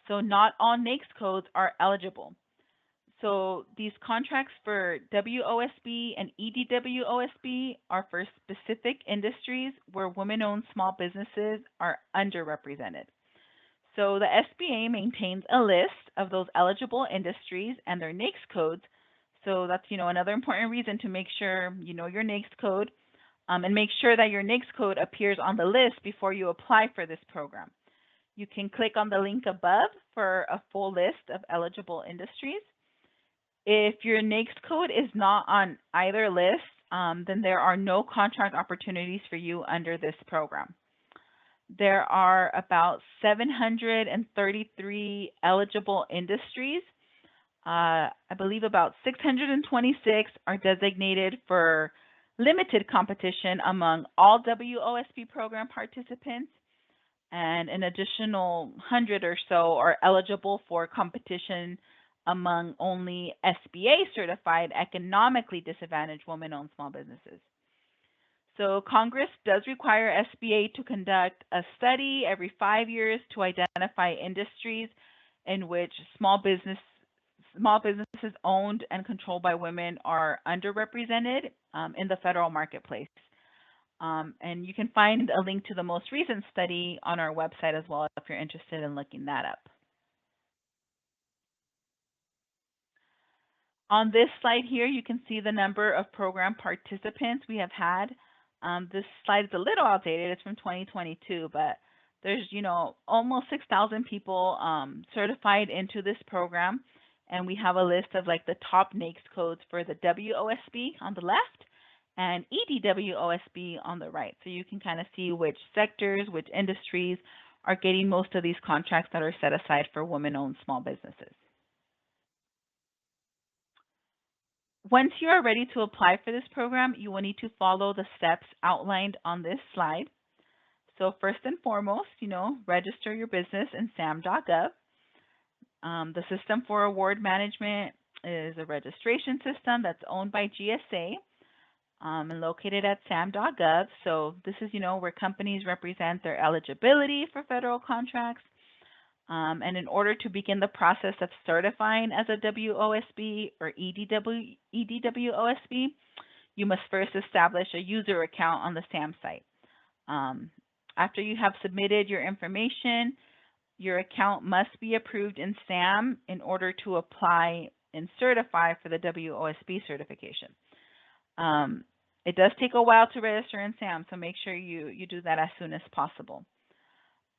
So not all NAICS codes are eligible. So these contracts for WOSB and EDWOSB are for specific industries where women-owned small businesses are underrepresented. So the SBA maintains a list of those eligible industries and their NAICS codes. So that's, another important reason to make sure you know your NAICS code and make sure that your NAICS code appears on the list before you apply for this program. You can click on the link above for a full list of eligible industries. If your NAICS code is not on either list, then there are no contract opportunities for you under this program. There are about 733 eligible industries. I believe about 626 are designated for limited competition among all WOSB program participants, and an additional 100 or so are eligible for competition among only SBA certified economically disadvantaged women-owned small businesses. So Congress does require SBA to conduct a study every 5 years to identify industries in which small businesses owned and controlled by women are underrepresented in the federal marketplace. And you can find a link to the most recent study on our website as well if you're interested in looking that up. On this slide here, you can see the number of program participants we have had. This slide is a little outdated. It's from 2022, but there's, almost 6,000 people certified into this program. And we have a list of like the top NAICS codes for the WOSB on the left and EDWOSB on the right. So you can kind of see which sectors, which industries are getting most of these contracts that are set aside for women-owned small businesses. Once you are ready to apply for this program, you will need to follow the steps outlined on this slide. So first and foremost, register your business in SAM.gov. The system for award management is a registration system that's owned by GSA and located at SAM.gov. So this is, where companies represent their eligibility for federal contracts. And in order to begin the process of certifying as a WOSB or EDWOSB, you must first establish a user account on the SAM site. After you have submitted your information, your account must be approved in SAM in order to apply and certify for the WOSB certification. It does take a while to register in SAM, so make sure you do that as soon as possible.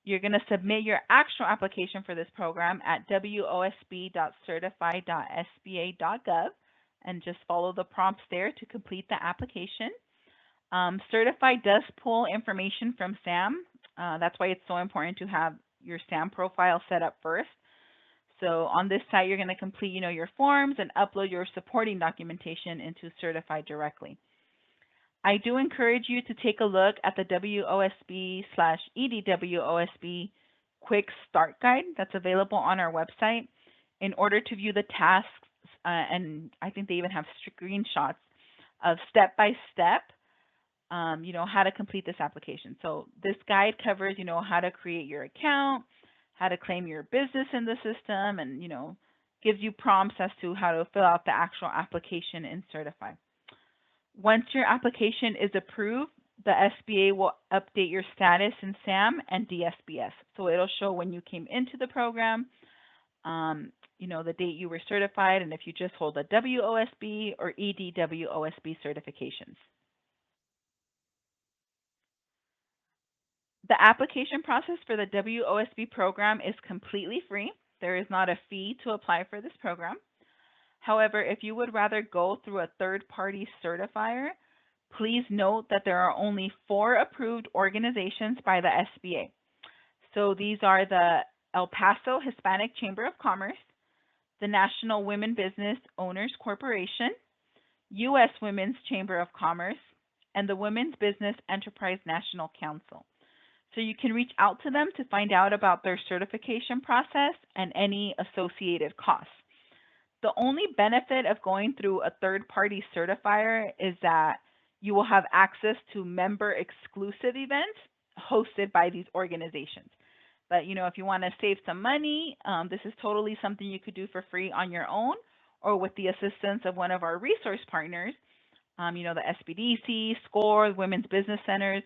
You're going to submit your actual application for this program at wosb.certify.sba.gov and just follow the prompts there to complete the application. Certify does pull information from SAM. That's why it's so important to have your SAM profile set up first. So on this site, you're going to complete, your forms and upload your supporting documentation into Certify directly. I do encourage you to take a look at the WOSB/EDWOSB Quick Start Guide that's available on our website in order to view the tasks, and I think they even have screenshots of step-by-step, how to complete this application. So this guide covers, how to create your account, how to claim your business in the system, and, gives you prompts as to how to fill out the actual application and certify. Once your application is approved, the SBA will update your status in SAM and DSBS. So it'll show when you came into the program, the date you were certified, and if you just hold a WOSB or EDWOSB certifications. The application process for the WOSB program is completely free. There is not a fee to apply for this program. However, if you would rather go through a third-party certifier, please note that there are only 4 approved organizations by the SBA. So these are the El Paso Hispanic Chamber of Commerce, the National Women Business Owners Corporation, U.S. Women's Chamber of Commerce, and the Women's Business Enterprise National Council. So you can reach out to them to find out about their certification process and any associated costs. The only benefit of going through a third-party certifier is that you will have access to member-exclusive events hosted by these organizations. But, if you want to save some money, this is totally something you could do for free on your own or with the assistance of one of our resource partners, the SBDC, SCORE, Women's Business Centers.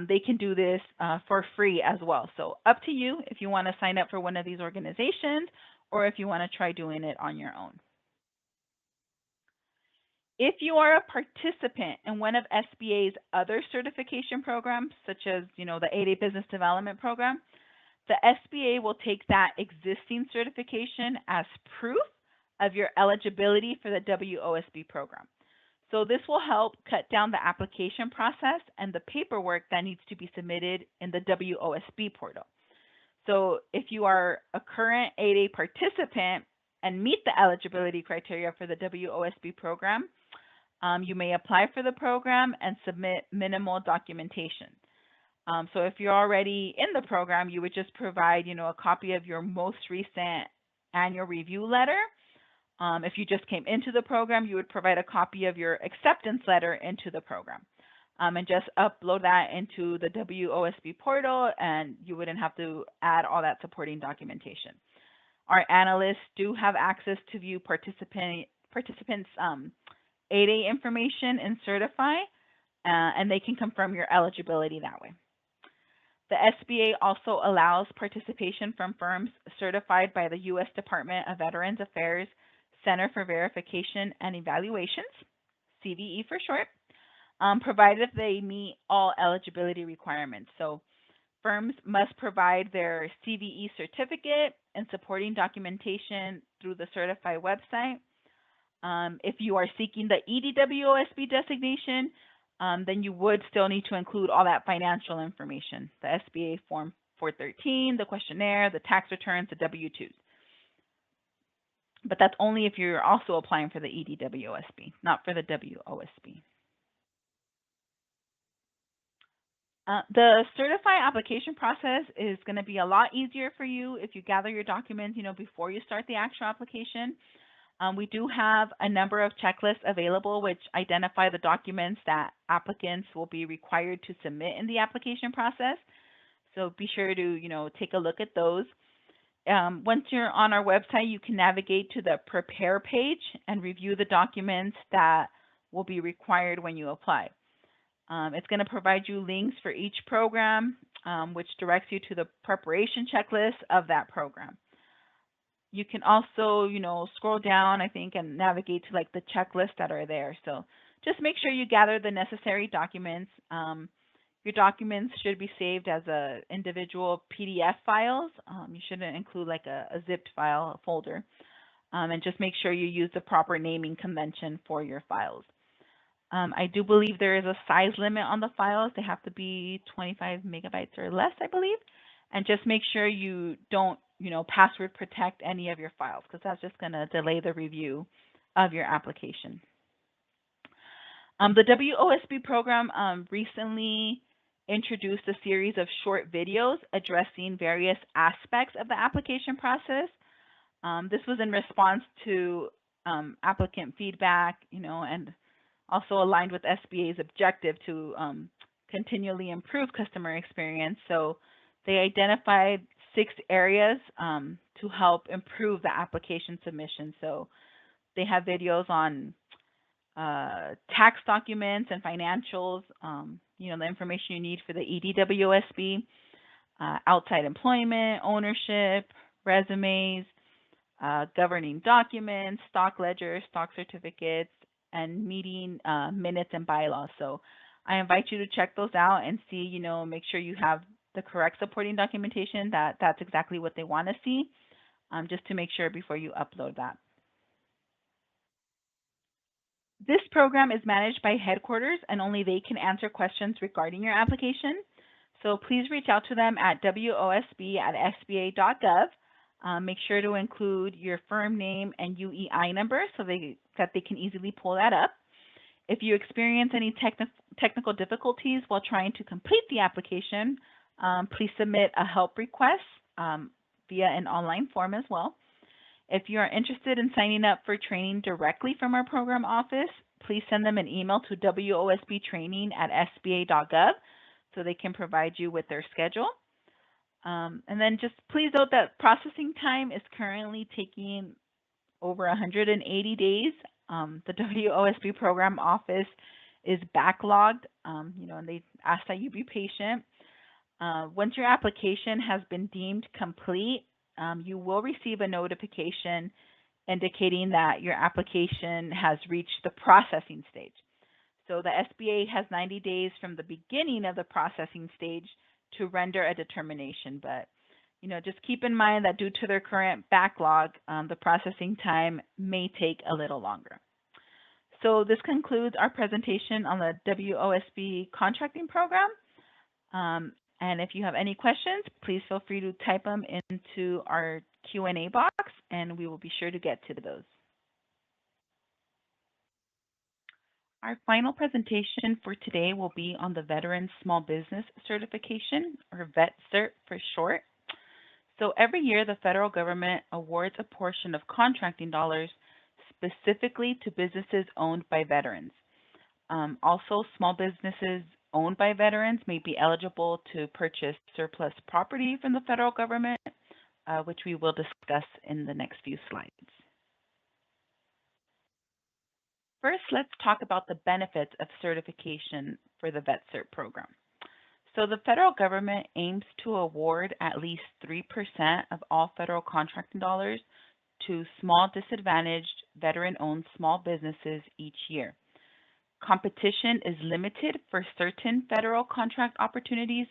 They can do this for free as well. So up to you if you want to sign up for one of these organizations or if you want to try doing it on your own. If you are a participant in one of SBA's other certification programs, such as, the 8A Business Development Program, the SBA will take that existing certification as proof of your eligibility for the WOSB program. So this will help cut down the application process and the paperwork that needs to be submitted in the WOSB portal. So if you are a current 8A participant and meet the eligibility criteria for the WOSB program, you may apply for the program and submit minimal documentation. So if you're already in the program, you would just provide, a copy of your most recent annual review letter. If you just came into the program, you would provide a copy of your acceptance letter into the program. And just upload that into the WOSB portal, and you wouldn't have to add all that supporting documentation. Our analysts do have access to view participants' 8A information in Certify, and they can confirm your eligibility that way. The SBA also allows participation from firms certified by the U.S. Department of Veterans Affairs Center for Verification and Evaluations, CVE for short, provided they meet all eligibility requirements. So firms must provide their CVE certificate and supporting documentation through the Certify website. If you are seeking the EDWOSB designation, then you would still need to include all that financial information, the SBA Form 413, the questionnaire, the tax returns, the W-2s. But that's only if you're also applying for the EDWOSB, not for the WOSB. The Certify application process is going to be a lot easier for you if you gather your documents, before you start the actual application. We do have a number of checklists available which identify the documents that applicants will be required to submit in the application process. So be sure to, take a look at those. Once you're on our website, you can navigate to the Prepare page and review the documents that will be required when you apply. It's going to provide you links for each program, which directs you to the preparation checklist of that program. You can also, scroll down, I think, and navigate to the checklists that are there. So just make sure you gather the necessary documents. Your documents should be saved as individual PDF files. You shouldn't include a zipped file, a folder. And just make sure you use the proper naming convention for your files. I do believe there is a size limit on the files. They have to be 25 megabytes or less, I believe. And just make sure you don't, password protect any of your files, because that's just going to delay the review of your application. The WOSB program recently introduced a series of short videos addressing various aspects of the application process. This was in response to applicant feedback, and also aligned with SBA's objective to continually improve customer experience. So they identified 6 areas to help improve the application submission. So they have videos on tax documents and financials, the information you need for the EDWOSB, outside employment, ownership, resumes, governing documents, stock ledgers, stock certificates, and meeting minutes and bylaws. So I invite you to check those out and see, make sure you have the correct supporting documentation, that's exactly what they want to see, just to make sure before you upload that. This program is managed by headquarters, and only they can answer questions regarding your application. So please reach out to them at wosb@sba.gov. Make sure to include your firm name and UEI number so that they can easily pull that up. If you experience any technical difficulties while trying to complete the application, please submit a help request via an online form as well. If you are interested in signing up for training directly from our program office, please send them an email to wosbtraining@sba.gov so they can provide you with their schedule. And then just please note that processing time is currently taking over 180 days. The WOSB program office is backlogged, and they ask that you be patient. Once your application has been deemed complete, you will receive a notification indicating that your application has reached the processing stage. So the SBA has 90 days from the beginning of the processing stage to render a determination, but Just keep in mind that due to their current backlog, the processing time may take a little longer. So this concludes our presentation on the WOSB contracting program. And if you have any questions, please feel free to type them into our Q&A box, and we will be sure to get to those. Our final presentation for today will be on the Veteran Small Business Certification, or VetCert for short. So every year, the federal government awards a portion of contracting dollars specifically to businesses owned by veterans. Also, small businesses owned by veterans may be eligible to purchase surplus property from the federal government, which we will discuss in the next few slides. First, let's talk about the benefits of certification for the VetCert program. So the federal government aims to award at least 3% of all federal contracting dollars to small disadvantaged veteran-owned small businesses each year. Competition is limited for certain federal contract opportunities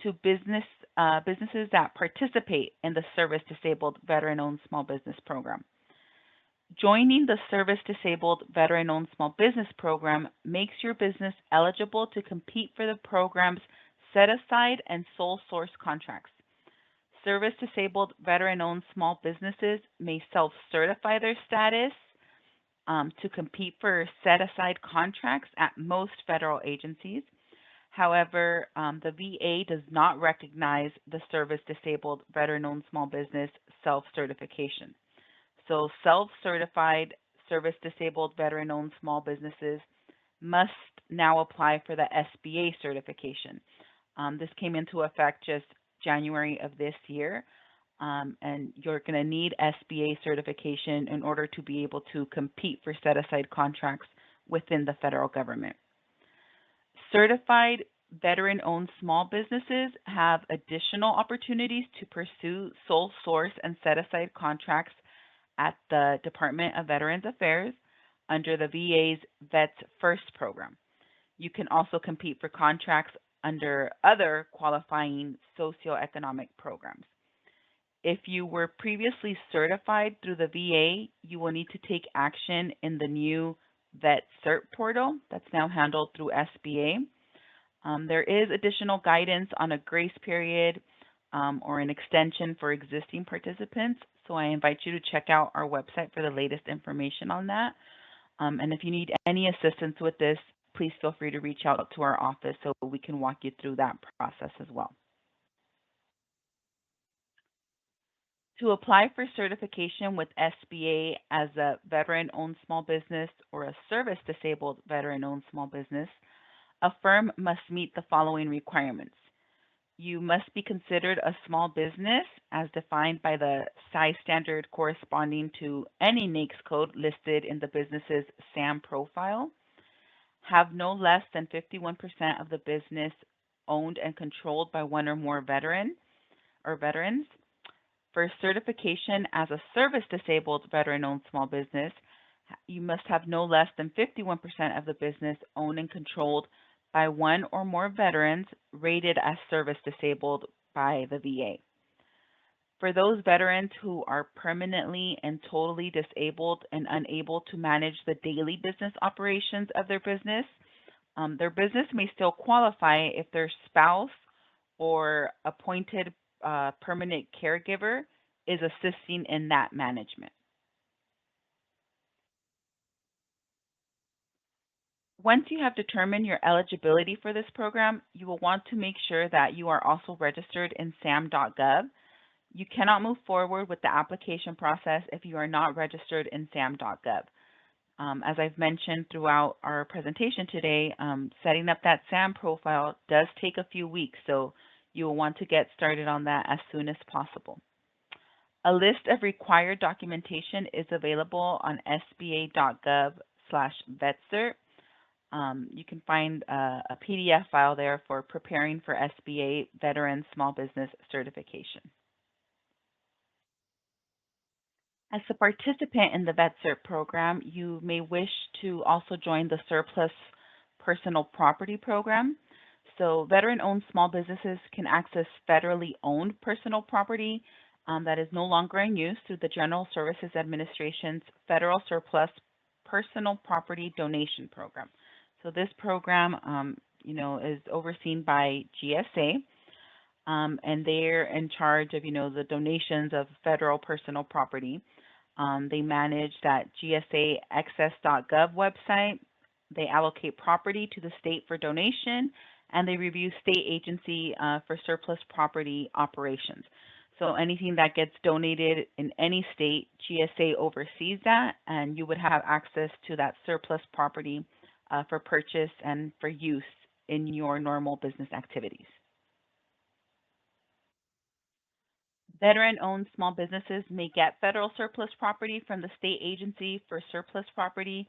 to businesses that participate in the service-disabled veteran-owned small business program. Joining the service-disabled veteran-owned small business program makes your business eligible to compete for the program's set-aside and sole source contracts. Service-disabled veteran-owned small businesses may self-certify their status to compete for set-aside contracts at most federal agencies. However, the VA does not recognize the service-disabled veteran-owned small business self-certification. So self-certified service-disabled veteran-owned small businesses must now apply for the SBA certification. This came into effect just January of this year, and you're going to need SBA certification in order to be able to compete for set-aside contracts within the federal government. Certified veteran-owned small businesses have additional opportunities to pursue sole source and set-aside contracts at the Department of Veterans Affairs under the VA's VetCert Program. You can also compete for contracts under other qualifying socioeconomic programs. If you were previously certified through the VA, you will need to take action in the new VetCert portal that's now handled through SBA. There is additional guidance on a grace period or an extension for existing participants, so I invite you to check out our website for the latest information on that. And if you need any assistance with this, please feel free to reach out to our office so we can walk you through that process as well. To apply for certification with SBA as a veteran-owned small business or a service-disabled veteran-owned small business, a firm must meet the following requirements. You must be considered a small business as defined by the size standard corresponding to any NAICS code listed in the business's SAM profile. Have no less than 51% of the business owned and controlled by one or more veterans. For certification as a service-disabled veteran-owned small business, you must have no less than 51% of the business owned and controlled by one or more veterans rated as service-disabled by the VA. For those veterans who are permanently and totally disabled and unable to manage the daily business operations of their business may still qualify if their spouse or appointed permanent caregiver is assisting in that management. Once you have determined your eligibility for this program, you will want to make sure that you are also registered in SAM.gov. You cannot move forward with the application process if you are not registered in SAM.gov. As I've mentioned throughout our presentation today, setting up that SAM profile does take a few weeks, so you will want to get started on that as soon as possible. A list of required documentation is available on sba.gov/VetCert. You can find a PDF file there for preparing for SBA Veteran Small Business Certification. As a participant in the VetCert program, you may wish to also join the Surplus Personal Property Program. So veteran-owned small businesses can access federally owned personal property that is no longer in use through the General Services Administration's Federal Surplus Personal Property Donation Program. So this program, is overseen by GSA, and they're in charge of, the donations of federal personal property. They manage that GSA access.gov website. They allocate property to the state for donation, and they review state agency for surplus property operations. So anything that gets donated in any state, GSA oversees that, and you would have access to that surplus property for purchase and for use in your normal business activities. Veteran-owned small businesses may get federal surplus property from the state agency for surplus property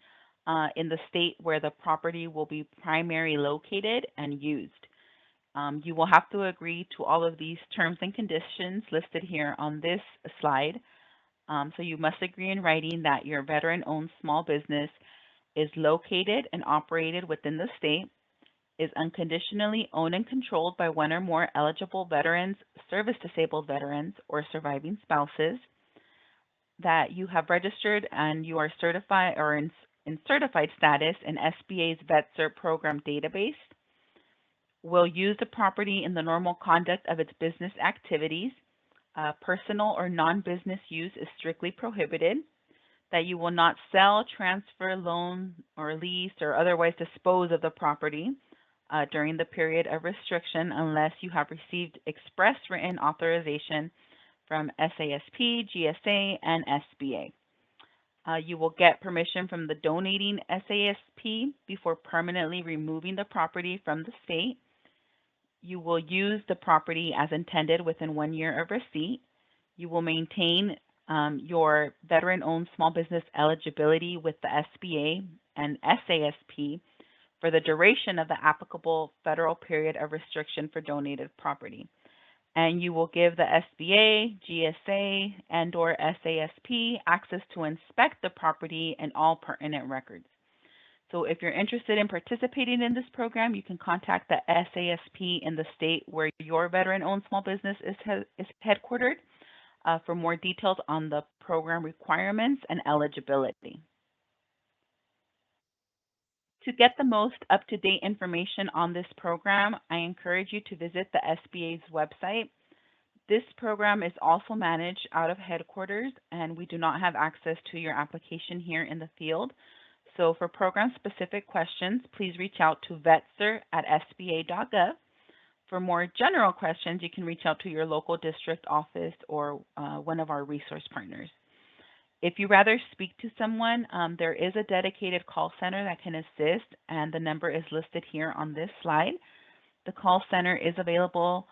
in the state where the property will be primarily located and used. You will have to agree to all of these terms and conditions listed here on this slide. So you must agree in writing that your veteran-owned small business is located and operated within the state, is unconditionally owned and controlled by one or more eligible veterans, service-disabled veterans, or surviving spouses, that you have registered and you are certified or in certified status in SBA's VetCert Program database, will use the property in the normal conduct of its business activities. Personal or non-business use is strictly prohibited, that you will not sell, transfer, loan, or lease, or otherwise dispose of the property during the period of restriction unless you have received express written authorization from SASP, GSA, and SBA. You will get permission from the donating SASP before permanently removing the property from the state. You will use the property as intended within 1 year of receipt. You will maintain your veteran-owned small business eligibility with the SBA and SASP for the duration of the applicable federal period of restriction for donated property. And you will give the SBA, GSA, and/or SASP access to inspect the property and all pertinent records. So if you're interested in participating in this program, you can contact the SASP in the state where your veteran-owned small business is headquartered for more details on the program requirements and eligibility. To get the most up-to-date information on this program, I encourage you to visit the SBA's website. This program is also managed out of headquarters, and we do not have access to your application here in the field. So for program-specific questions, please reach out to vetcert@sba.gov. For more general questions, you can reach out to your local district office or one of our resource partners. If you rather speak to someone, there is a dedicated call center that can assist, and the number is listed here on this slide. The call center is available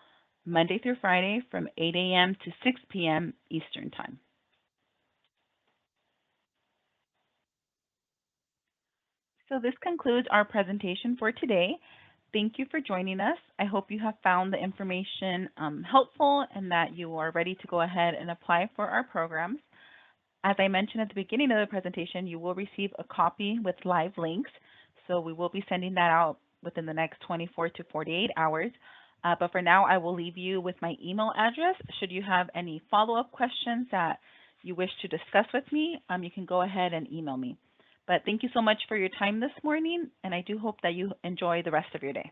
Monday through Friday from 8 a.m. to 6 p.m. Eastern Time. So this concludes our presentation for today. Thank you for joining us. I hope you have found the information helpful and that you are ready to go ahead and apply for our programs. As I mentioned at the beginning of the presentation, you will receive a copy with live links. So we will be sending that out within the next 24 to 48 hours. But for now, I will leave you with my email address. Should you have any follow-up questions that you wish to discuss with me, you can go ahead and email me. But thank you so much for your time this morning, and I do hope that you enjoy the rest of your day.